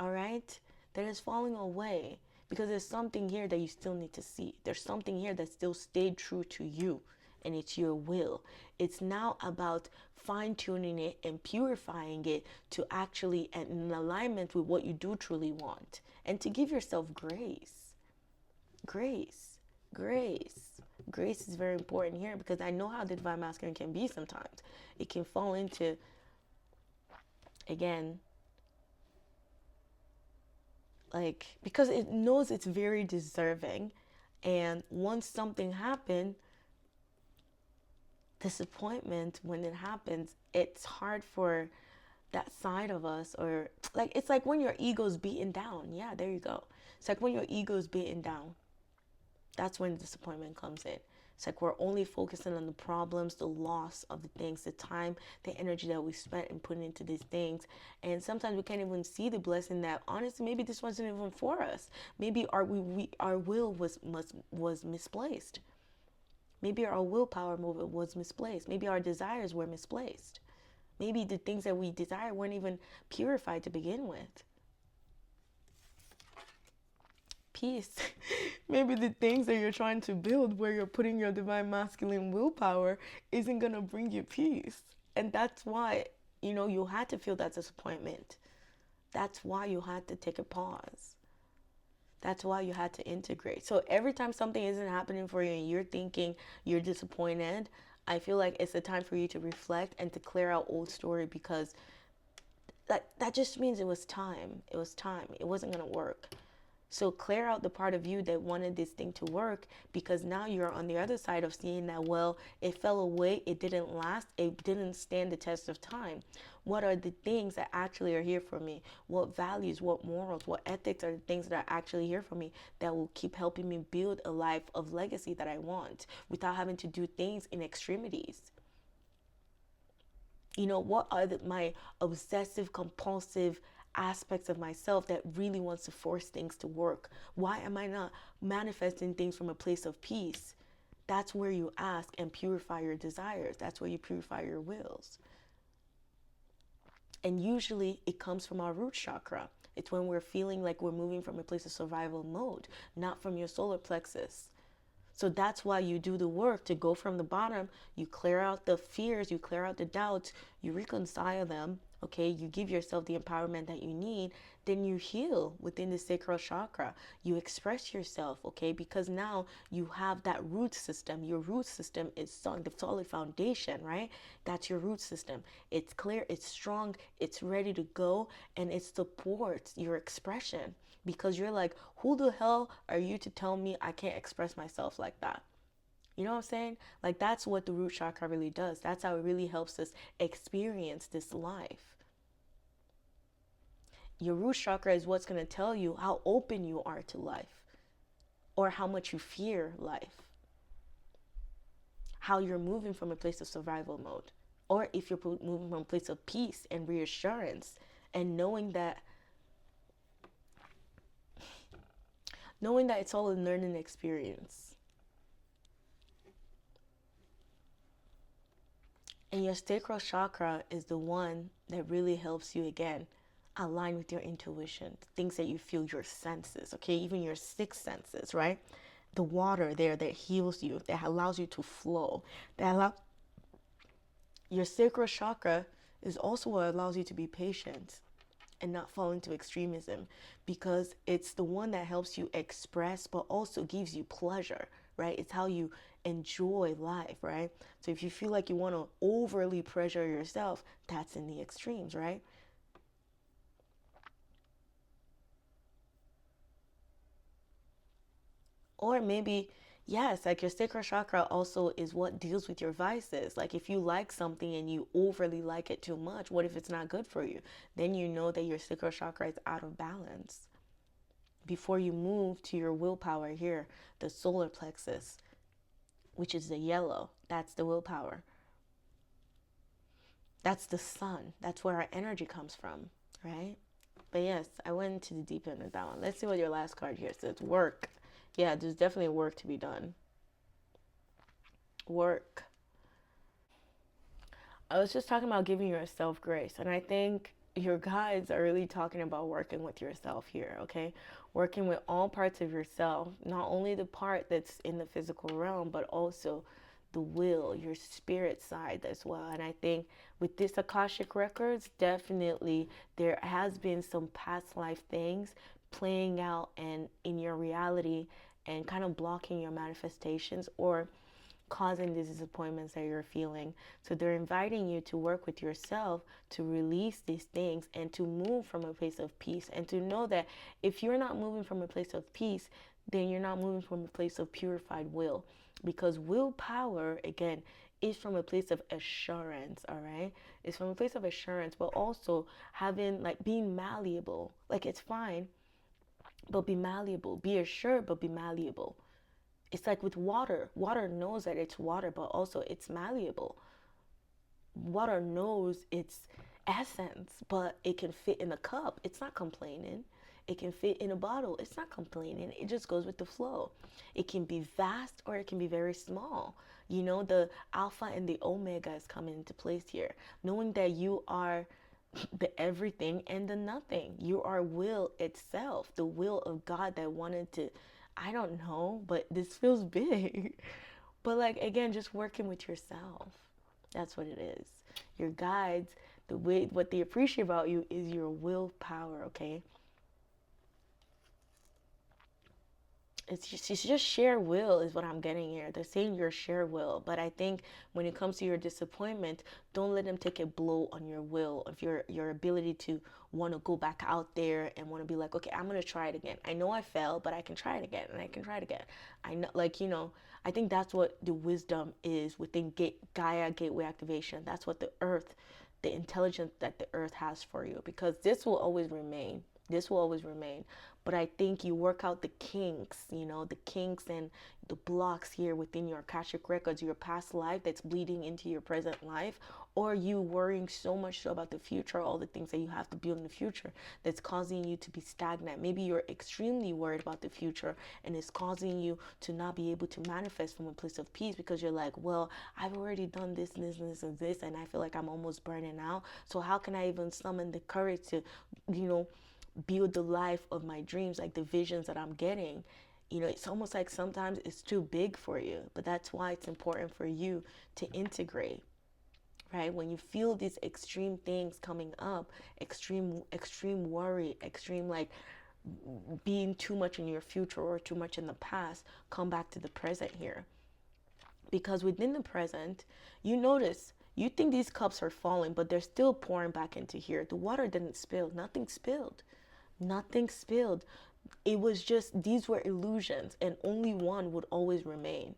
all right? That is falling away, because there's something here that you still need to see. There's something here that still stayed true to you, and it's your will. It's now about fine-tuning it and purifying it to actually in alignment with what you do truly want, and to give yourself grace. Grace is very important here, because I know how the divine masculine can be sometimes. It can fall into, again, like, because it knows it's very deserving, and once something happened, disappointment, when it happens, it's hard for that side of us, or like, it's like when your ego's beaten down. Yeah, there you go. It's like when your ego's beaten down, that's when disappointment comes in. It's like we're only focusing on the problems, the loss of the things, the time, the energy that we spent in putting into these things. And sometimes we can't even see the blessing that, honestly, maybe this wasn't even for us. Maybe our will was misplaced. Maybe our willpower movement was misplaced. Maybe our desires were misplaced. Maybe the things that we desire weren't even purified to begin with. Peace. Maybe the things that you're trying to build, where you're putting your divine masculine willpower, isn't going to bring you peace. And that's why, you had to feel that disappointment. That's why you had to take a pause. That's why you had to integrate. So every time something isn't happening for you and you're thinking you're disappointed, I feel like it's a time for you to reflect and to clear out old story, because that just means it was time. It was time. It wasn't going to work. So clear out the part of you that wanted this thing to work, because now you're on the other side of seeing that, well, it fell away, it didn't last, it didn't stand the test of time. What are the things that actually are here for me? What values, what morals, what ethics are the things that are actually here for me that will keep helping me build a life of legacy that I want, without having to do things in extremities? What are my obsessive compulsive aspects of myself that really wants to force things to work? Why am I not manifesting things from a place of peace? That's where you ask and purify your desires. That's where you purify your wills. And usually it comes from our root chakra. It's when we're feeling like we're moving from a place of survival mode, not from your solar plexus. So that's why you do the work to go from the bottom. You clear out the fears, you clear out the doubts, you reconcile them, Okay, you give yourself the empowerment that you need, then you heal within the sacral chakra. You express yourself, okay, because now you have that root system. Your root system is strong, the solid foundation, right? That's your root system. It's clear, it's strong, it's ready to go, and it supports your expression, because you're like, who the hell are you to tell me I can't express myself like that? You know what I'm saying? Like, that's what the root chakra really does. That's how it really helps us experience this life. Your root chakra is what's going to tell you how open you are to life, or how much you fear life, how you're moving from a place of survival mode, or if you're moving from a place of peace and reassurance, and knowing that it's all a learning experience. And your sacral chakra is the one that really helps you, again, align with your intuition, things that you feel, your senses, okay, even your sixth senses, right? The water there that heals you, that allows you to flow, that allow your sacral chakra is also what allows you to be patient and not fall into extremism, because it's the one that helps you express but also gives you pleasure, right? It's how you enjoy life, right? So if you feel like you want to overly pressure yourself, that's in the extremes, right? Or maybe, yes, like your sacral chakra also is what deals with your vices. Like, if you like something and you overly like it too much, what if it's not good for you? Then you know that your sacral chakra is out of balance. Before you move to your willpower here, the solar plexus, which is the yellow, that's the willpower. That's the sun. That's where our energy comes from, right? But yes, I went into the deep end of that one. Let's see what your last card here says. Work. Yeah, there's definitely work to be done. Work. I was just talking about giving yourself grace, and I think your guides are really talking about working with yourself here, okay? Working with all parts of yourself, not only the part that's in the physical realm, but also the will, your spirit side as well. And I think with this Akashic Records, definitely there has been some past life things playing out and in your reality, and kind of blocking your manifestations, or causing these disappointments that you're feeling. So they're inviting you to work with yourself to release these things and to move from a place of peace, and to know that if you're not moving from a place of peace, then you're not moving from a place of purified will, because willpower, again, is from a place of assurance. All right, it's from a place of assurance, but also having, like, being malleable. Like, it's fine, but be malleable. Be assured, but be malleable. It's like with water. Water knows that it's water, but also it's malleable. Water knows its essence, but it can fit in a cup. It's not complaining. It can fit in a bottle. It's not complaining. It just goes with the flow. It can be vast or it can be very small. You know, the alpha and the omega is coming into place here. Knowing that you are the everything and the nothing. You are will itself, the will of God that wanted to, I don't know, but this feels big. But, like, again, just working with yourself. That's what it is. Your guides, the way, what they appreciate about you is your willpower, okay? It's just sheer will is what I'm getting here. They're saying your sheer will, but I think when it comes to your disappointment, don't let them take a blow on your will, of your ability to want to go back out there and want to be like, okay, I'm gonna try it again. I know I failed, but I can try it again, and I can try it again. I know, like, I think that's what the wisdom is within Gaia gateway activation. That's what the earth, the intelligence that the earth has for you, because this will always remain. This will always remain. But I think you work out the kinks, the kinks and the blocks here within your Akashic records, your past life that's bleeding into your present life, or you worrying so much so about the future, all the things that you have to build in the future, that's causing you to be stagnant. Maybe you're extremely worried about the future, and it's causing you to not be able to manifest from a place of peace, because you're like, well, I've already done this and this and this and this, and I feel like I'm almost burning out. So how can I even summon the courage to, you know, build the life of my dreams, like the visions that I'm getting? It's almost like sometimes it's too big for you, but that's why it's important for you to integrate, right? When you feel these extreme things coming up, extreme worry, extreme like being too much in your future or too much in the past, come back to the present here. Because within the present, you notice, you think these cups are falling, but they're still pouring back into here. The water didn't spill, nothing spilled. Nothing spilled. It was just, these were illusions, and only one would always remain.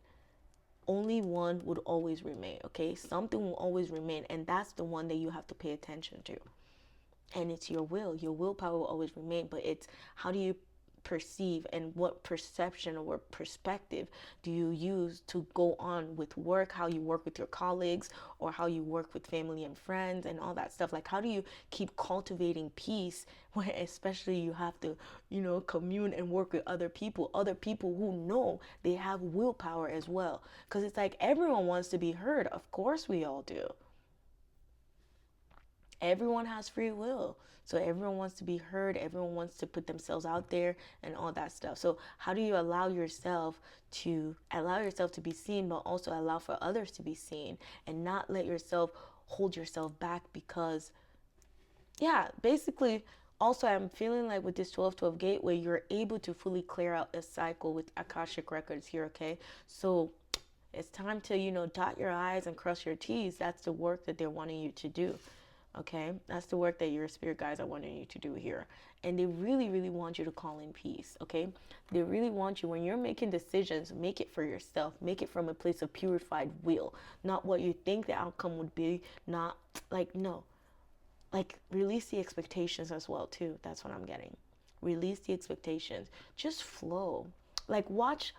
Only one would always remain, okay? Something will always remain, and that's the one that you have to pay attention to. And it's your will. Your willpower will always remain, but it's how do you perceive and what perception or perspective do you use to go on with work, how you work with your colleagues, or how you work with family and friends and all that stuff. Like, how do you keep cultivating peace when especially you have to, commune and work with other people who know they have willpower as well? Because it's like everyone wants to be heard. Of course we all do. Everyone has free will. So everyone wants to be heard. Everyone wants to put themselves out there and all that stuff. So how do you allow yourself to be seen, but also allow for others to be seen, and not let yourself hold yourself back? Because basically, also I'm feeling like with this 12-12 gateway, you're able to fully clear out a cycle with Akashic records here, okay? So it's time to, dot your I's and cross your T's. That's the work that they're wanting you to do. Okay, that's the work that your spirit guides are wanting you to do here. And they really, really want you to call in peace. Okay, they really want you, when you're making decisions, make it for yourself. Make it from a place of purified will, not what you think the outcome would be. Not like, no, like release the expectations as well too. That's what I'm getting. Release the expectations. Just flow. Like,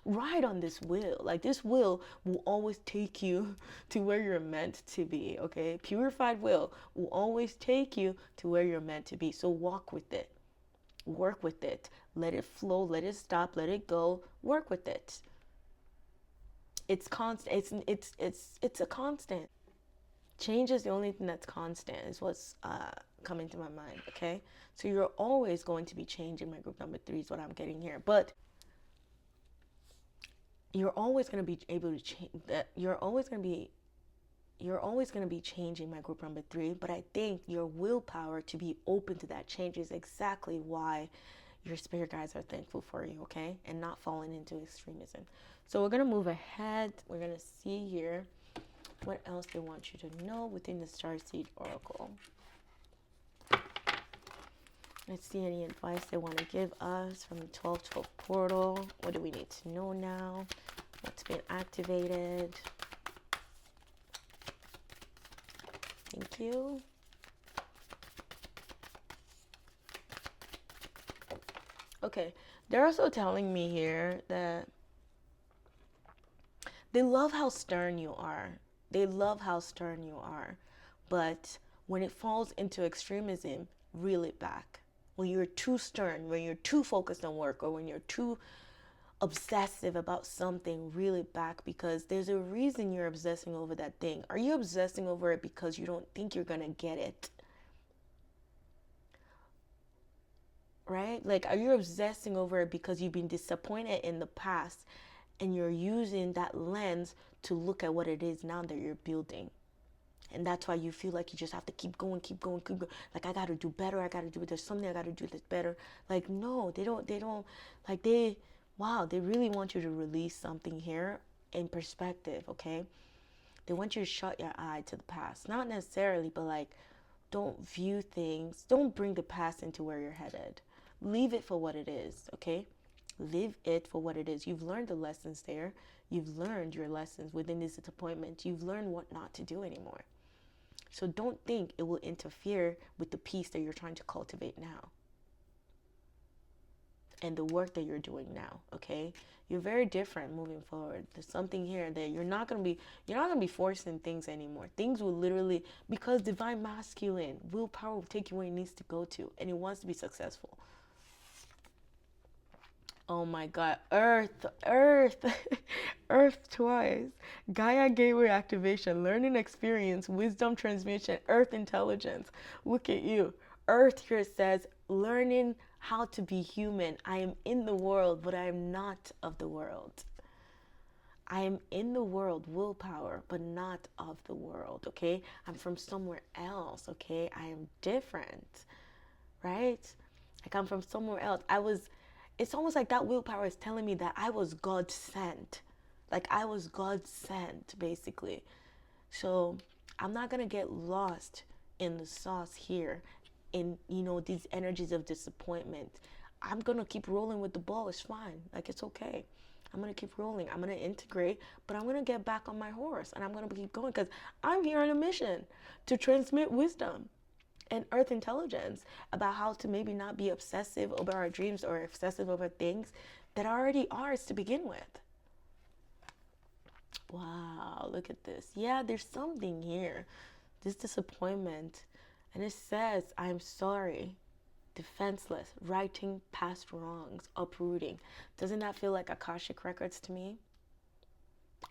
ride on this will. Like, this will always take you to where you're meant to be, okay? Purified will always take you to where you're meant to be. So walk with it. Work with it. Let it flow. Let it stop. Let it go. Work with it. It's constant. It's a constant. Change is the only thing that's constant, is what's coming to my mind, okay? So you're always going to be changing. My group number 3 is what I'm getting here. But you're always going to be able to change that. You're always going to be changing, my group number 3. But I think your willpower to be open to that change is exactly why your spirit guides are thankful for you, okay? And not falling into extremism. So we're going to move ahead. We're going to see here what else they want you to know within the Starseed Oracle. Let's see any advice they want to give us from the 12-12 portal. What do we need to know now? What's been activated? Thank you. Okay, they're also telling me here that they love how stern you are. They love how stern you are. But when it falls into extremism, reel it back. When you're too stern, when you're too focused on work, or when you're too obsessive about something, reel it back, because there's a reason you're obsessing over that thing. Are you obsessing over it because you don't think you're going to get it? Right? Like, are you obsessing over it because you've been disappointed in the past and you're using that lens to look at what it is now that you're building? And that's why you feel like you just have to keep going. Like, I got to do better. There's something I got to do that's better. Like, no, they don't, like, they really want you to release something here in perspective, okay? They want you to shut your eye to the past. Not necessarily, but like, don't view things, don't bring the past into where you're headed. Leave it for what it is, okay? Live it for what it is. You've learned the lessons there. You've learned your lessons within this disappointment. You've learned what not to do anymore. So don't think it will interfere with the peace that you're trying to cultivate now and the work that you're doing now, okay? You're very different moving forward. There's something here that you're not going to be forcing things anymore. Things will literally, because divine masculine, willpower will take you where it needs to go to, and it wants to be successful. Oh my God, Earth, Earth twice. Gaia gateway activation, learning experience, wisdom transmission, Earth intelligence. Look at you. Earth here says, learning how to be human. I am in the world, but I am not of the world. I am in the world, willpower, but not of the world, okay? I'm from somewhere else, okay? I am different, right? Like I'm from somewhere else. It's almost like that willpower is telling me that I was God sent. Like I was God sent, basically. So I'm not going to get lost in the sauce here, in, these energies of disappointment. I'm going to keep rolling with the ball. It's fine. Like it's okay. I'm going to keep rolling. I'm going to integrate, but I'm going to get back on my horse and I'm going to keep going because I'm here on a mission to transmit wisdom and earth intelligence about how to maybe not be obsessive over our dreams or obsessive over things that are already ours to begin with. Wow, look at this. Yeah, there's something here. This disappointment. And it says, I'm sorry. Defenseless. Righting past wrongs. Uprooting. Doesn't that feel like Akashic records to me?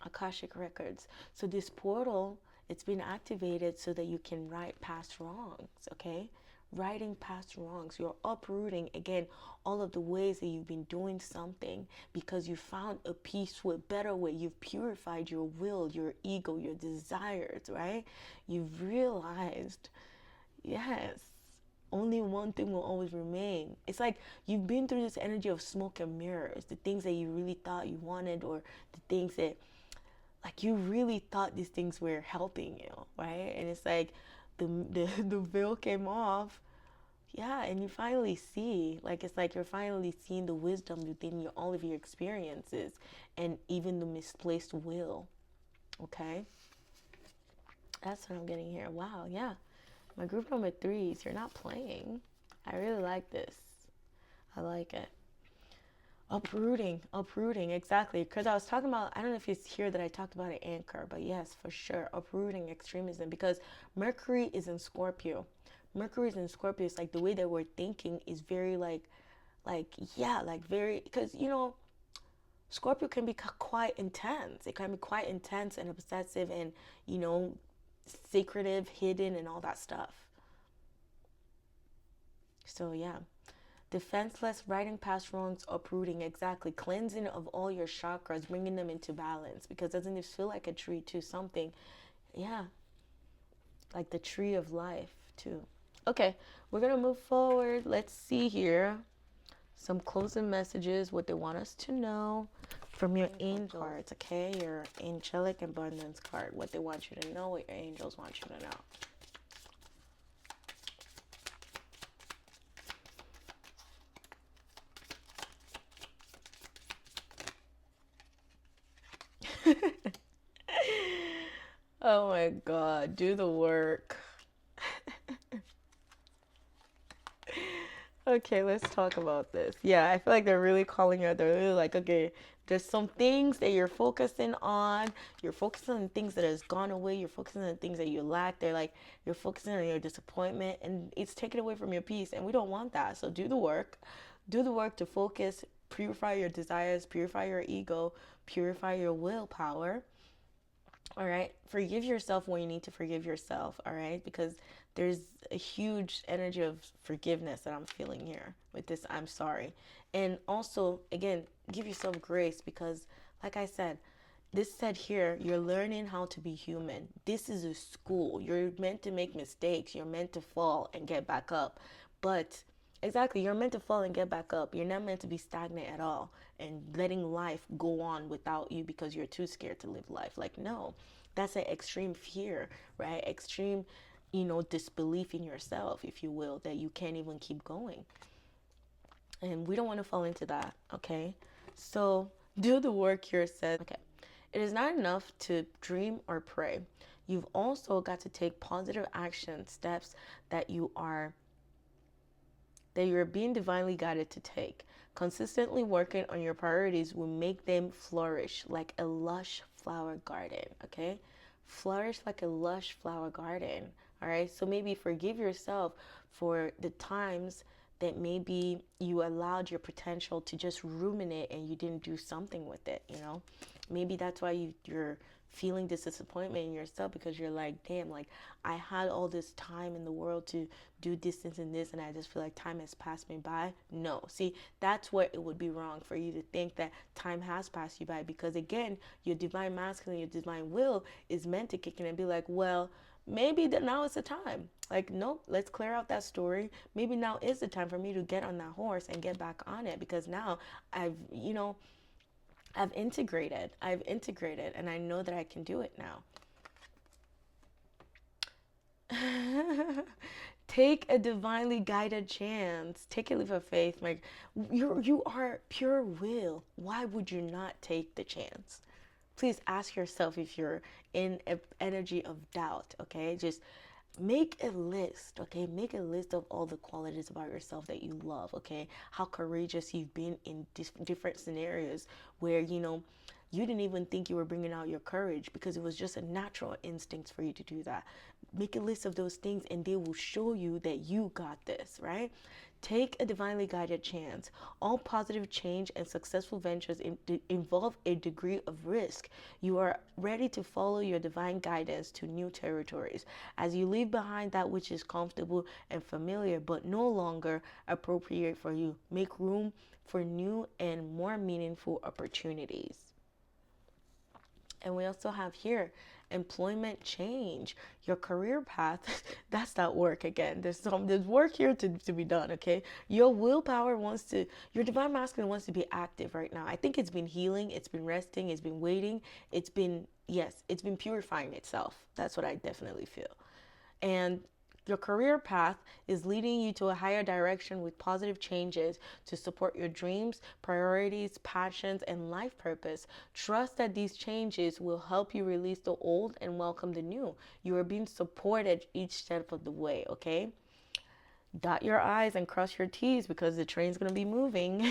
Akashic records. So this portal, it's been activated so that you can right past wrongs, okay? Righting past wrongs. You're uprooting, again, all of the ways that you've been doing something because you found a peaceful, better way. You've purified your will, your ego, your desires, right? You've realized, yes, only one thing will always remain. It's like you've been through this energy of smoke and mirrors, the things that you really thought you wanted, or the things that, like, you really thought these things were helping you, right? And it's like the veil came off. Yeah, and you finally see, like, it's like you're finally seeing the wisdom within all of your experiences and even the misplaced will. Okay, that's what I'm getting here. Wow, yeah, my group number 3s, you're not playing. I really like this. I like it. Uprooting, exactly. Because I was talking about, I don't know if it's here that I talked about an anchor, but yes, for sure, uprooting extremism, because Mercury is in Scorpio. Mercury is in Scorpio. It's like the way that we're thinking is very yeah, like very, because, Scorpio can be quite intense. It can be quite intense and obsessive and, secretive, hidden, and all that stuff. So, yeah. Defenseless, righting past wrongs, uprooting, exactly. Cleansing of all your chakras, bringing them into balance. Because doesn't it feel like a tree too? Something, yeah, like the tree of life too. Okay, we're gonna move forward. Let's see here. Some closing messages, what they want us to know from your angel cards, okay? Your angelic abundance card, what they want you to know, what your angels want you to know. Oh my God, do the work. Okay, let's talk about this. Yeah, I feel like they're really calling you out. They're really like, okay, there's some things that you're focusing on. You're focusing on things that has gone away. You're focusing on things that you lack. They're like, you're focusing on your disappointment, and it's taken away from your peace. And we don't want that. So do the work. Do the work to focus, purify your desires, purify your ego, purify your willpower. All right, forgive yourself when you need to forgive yourself. All right, because there's a huge energy of forgiveness that I'm feeling here with this I'm sorry. And also, again, give yourself grace because, like I said, this said here, you're learning how to be human. This is a school. You're meant to make mistakes. You're meant to fall and get back up. But exactly, you're meant to fall and get back up. You're not meant to be stagnant at all and letting life go on without you because you're too scared to live life. Like, no, that's an extreme fear, right? Extreme, disbelief in yourself, if you will, that you can't even keep going. And we don't want to fall into that, okay? So do the work here says, okay, it is not enough to dream or pray. You've also got to take positive action steps that you're being divinely guided to take. Consistently working on your priorities will make them flourish like a lush flower garden, okay? Flourish like a lush flower garden, all right? So maybe forgive yourself for the times that maybe you allowed your potential to just ruminate and you didn't do something with it, Maybe that's why you're feeling this disappointment in yourself because you're like, damn, like I had all this time in the world to do this and I just feel like time has passed me by. No, see, that's where it would be wrong for you to think that time has passed you by, because again, your divine masculine, your divine will is meant to kick in and be like, well, maybe that now is the time. Like, nope, let's clear out that story. Maybe now is the time for me to get on that horse and get back on it, because now I've, I've integrated, and I know that I can do it now. Take a divinely guided chance. Take a leap of faith. Like, you are pure will. Why would you not take the chance? Please ask yourself if you're in an energy of doubt, okay? Just make a list, okay? Make a list of all the qualities about yourself that you love, okay? How courageous you've been in different scenarios where, you didn't even think you were bringing out your courage because it was just a natural instinct for you to do that. Make a list of those things and they will show you that you got this, right? Take a divinely guided chance. All positive change and successful ventures involve a degree of risk. You are ready to follow your divine guidance to new territories as you leave behind that which is comfortable and familiar but no longer appropriate for you. Make room for new and more meaningful opportunities. And we also have here employment change, your career path. That's not work again. There's work here to be done, okay? Your willpower your divine masculine wants to be active right now. I think it's been healing, it's been resting, it's been waiting, it's been purifying itself. That's what I definitely feel. And your career path is leading you to a higher direction with positive changes to support your dreams, priorities, passions, and life purpose. Trust that these changes will help you release the old and welcome the new. You are being supported each step of the way, okay? Dot your I's and cross your T's because the train's going to be moving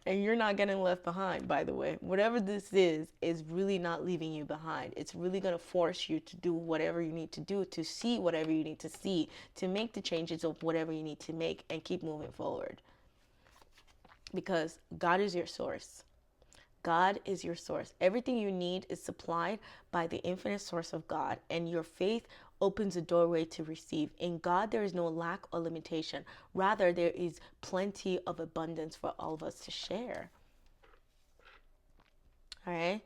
and you're not getting left behind, by the way. Whatever this is really not leaving you behind. It's really going to force you to do whatever you need to do, to see whatever you need to see, to make the changes of whatever you need to make and keep moving forward. Because God is your source. God is your source. Everything you need is supplied by the infinite source of God, and your faith opens a doorway to receive. In God, there is no lack or limitation. Rather, there is plenty of abundance for all of us to share. All right.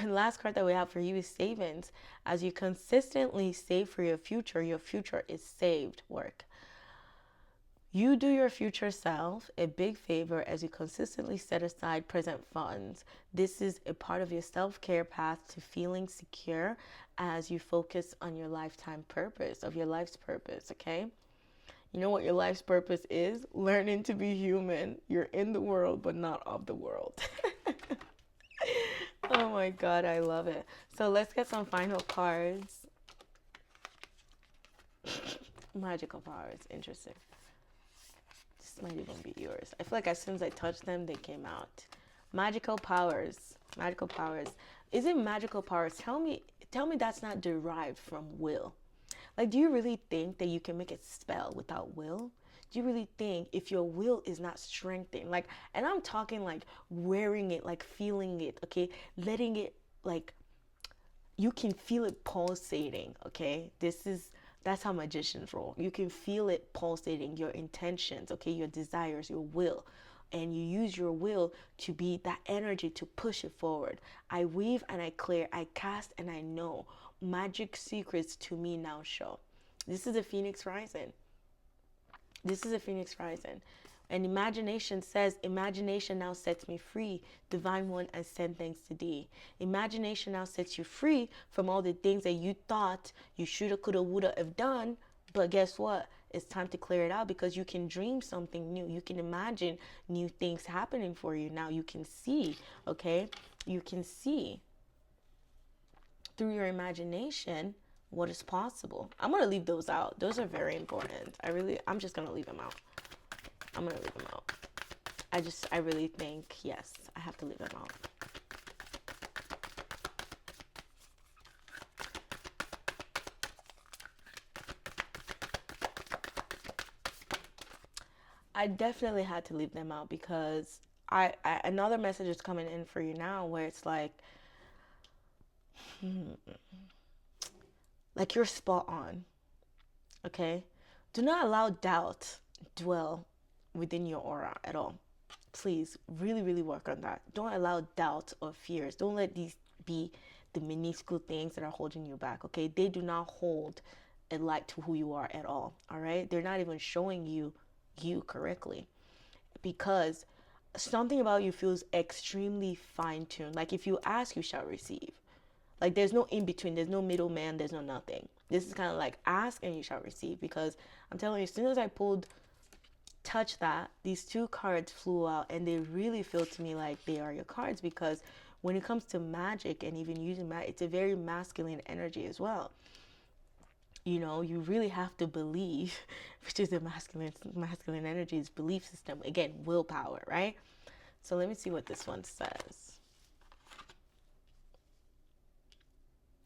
Last card that we have for you is savings. As you consistently save for your future is saved work. You do your future self a big favor as you consistently set aside present funds. This is a part of your self-care path to feeling secure as you focus on your lifetime purpose, of your life's purpose, okay? You know what your life's purpose is? Learning to be human. You're in the world, but not of the world. Oh my God, I love it. So let's get some final cards. Magical powers, interesting. This might even be yours. I feel like as soon as I touched them, they came out. Magical powers. Magical powers. Is it magical powers? Tell me that's not derived from will. Like, do you really think that you can make a spell without will? Do you really think if your will is not strengthened? Like, and I'm talking like wearing it, like feeling it, okay? Letting it, like, you can feel it pulsating, okay? That's how magicians roll. You can feel it pulsating, your intentions, okay, your desires, your will. And you use your will to be that energy to push it forward. I weave and I clear, I cast and I know. Magic secrets to me now show. This is a phoenix rising. This is a phoenix rising. And imagination says, imagination now sets me free. Divine one, I send thanks to thee. Imagination now sets you free from all the things that you thought you shoulda, coulda, woulda have done. But guess what? It's time to clear it out because you can dream something new. You can imagine new things happening for you. Now you can see, okay? You can see through your imagination what is possible. I'm going to leave those out. Those are very important. I'm just going to leave them out. I'm going to leave them out. I really think, yes, I have to leave them out. I definitely had to leave them out because another message is coming in for you now where it's like, Like you're spot on. Okay? Do not allow doubt dwell within your aura at all. Please, really, really work on that. Don't allow doubt or fears. Don't let these be the minuscule things that are holding you back. Okay? They do not hold a light to who you are at all. All right? They're not even showing you correctly, because something about you feels extremely fine-tuned. Like if you ask, you shall receive. Like there's no in between, there's no middleman, there's no nothing. This is kind of like ask and you shall receive, because I'm telling you, as soon as I pulled touch that, these two cards flew out, and they really feel to me like they are your cards, because when it comes to magic and even using magic, it's a very masculine energy as well. You know, you really have to believe, which is the masculine energy's belief system. Again, willpower, right? So let me see what this one says.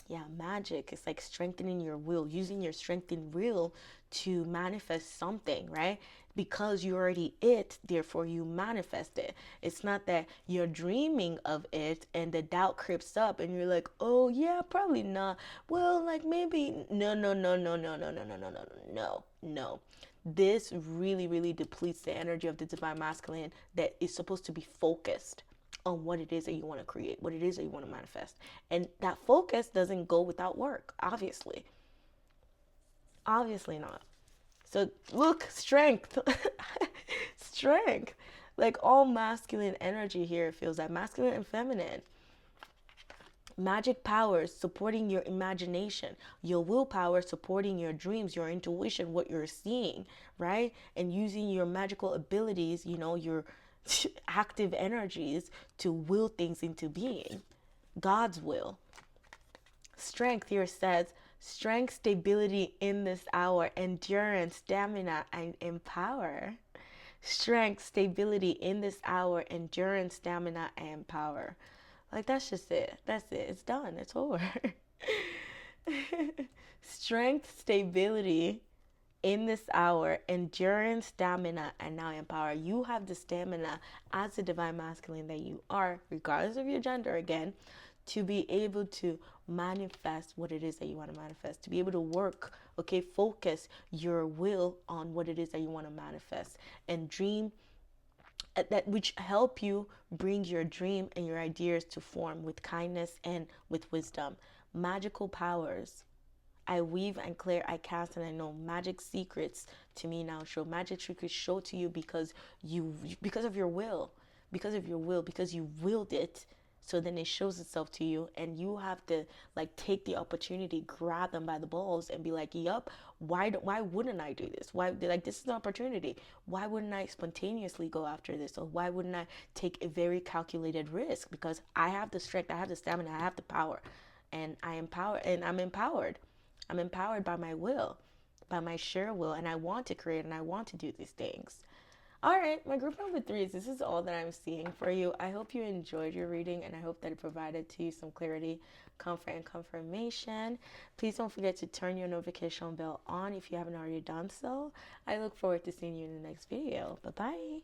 Yeah, magic is like strengthening your will, using your strengthened will to manifest something, right? Because you already it, therefore you manifest it. It's not that you're dreaming of it and the doubt creeps up and you're like, oh yeah, probably not. Well, like maybe no, no, no, no, no, no, no, no, no, no, no, no. This really, really depletes the energy of the divine masculine that is supposed to be focused on what it is that you want to create, what it is that you want to manifest. And that focus doesn't go without work, obviously. Obviously not. So look, strength. Strength. Like all masculine energy here feels like masculine and feminine. Magic powers supporting your imagination, your willpower supporting your dreams, your intuition, what you're seeing, right? And using your magical abilities, you know, your active energies to will things into being. God's will. Strength here says strength, stability in this hour, endurance, stamina, and empower. Strength, stability in this hour, endurance, stamina, and power. Like that's just it. That's it. It's done. It's over. Strength, stability in this hour, endurance, stamina, and now empower. You have the stamina as the divine masculine that you are, regardless of your gender again, to be able to manifest what it is that you want to manifest, to be able to work, okay, focus your will on what it is that you want to manifest, and dream that which help you bring your dream and your ideas to form with kindness and with wisdom. Magical powers. I weave and clear, I cast, and I know magic secrets to me now show. Magic secrets show to you because of your will, because you willed it. So then it shows itself to you, and you have to like take the opportunity, grab them by the balls, and be like, "Yup, why wouldn't I do this? Why like this is an opportunity? Why wouldn't I spontaneously go after this, or why wouldn't I take a very calculated risk? Because I have the strength, I have the stamina, I have the power, and I'm empowered. I'm empowered by my will, by my sheer will, and I want to create and I want to do these things." All right, my group number 3s, this is all that I'm seeing for you. I hope you enjoyed your reading, and I hope that it provided to you some clarity, comfort, and confirmation. Please don't forget to turn your notification bell on if you haven't already done so. I look forward to seeing you in the next video. Bye-bye.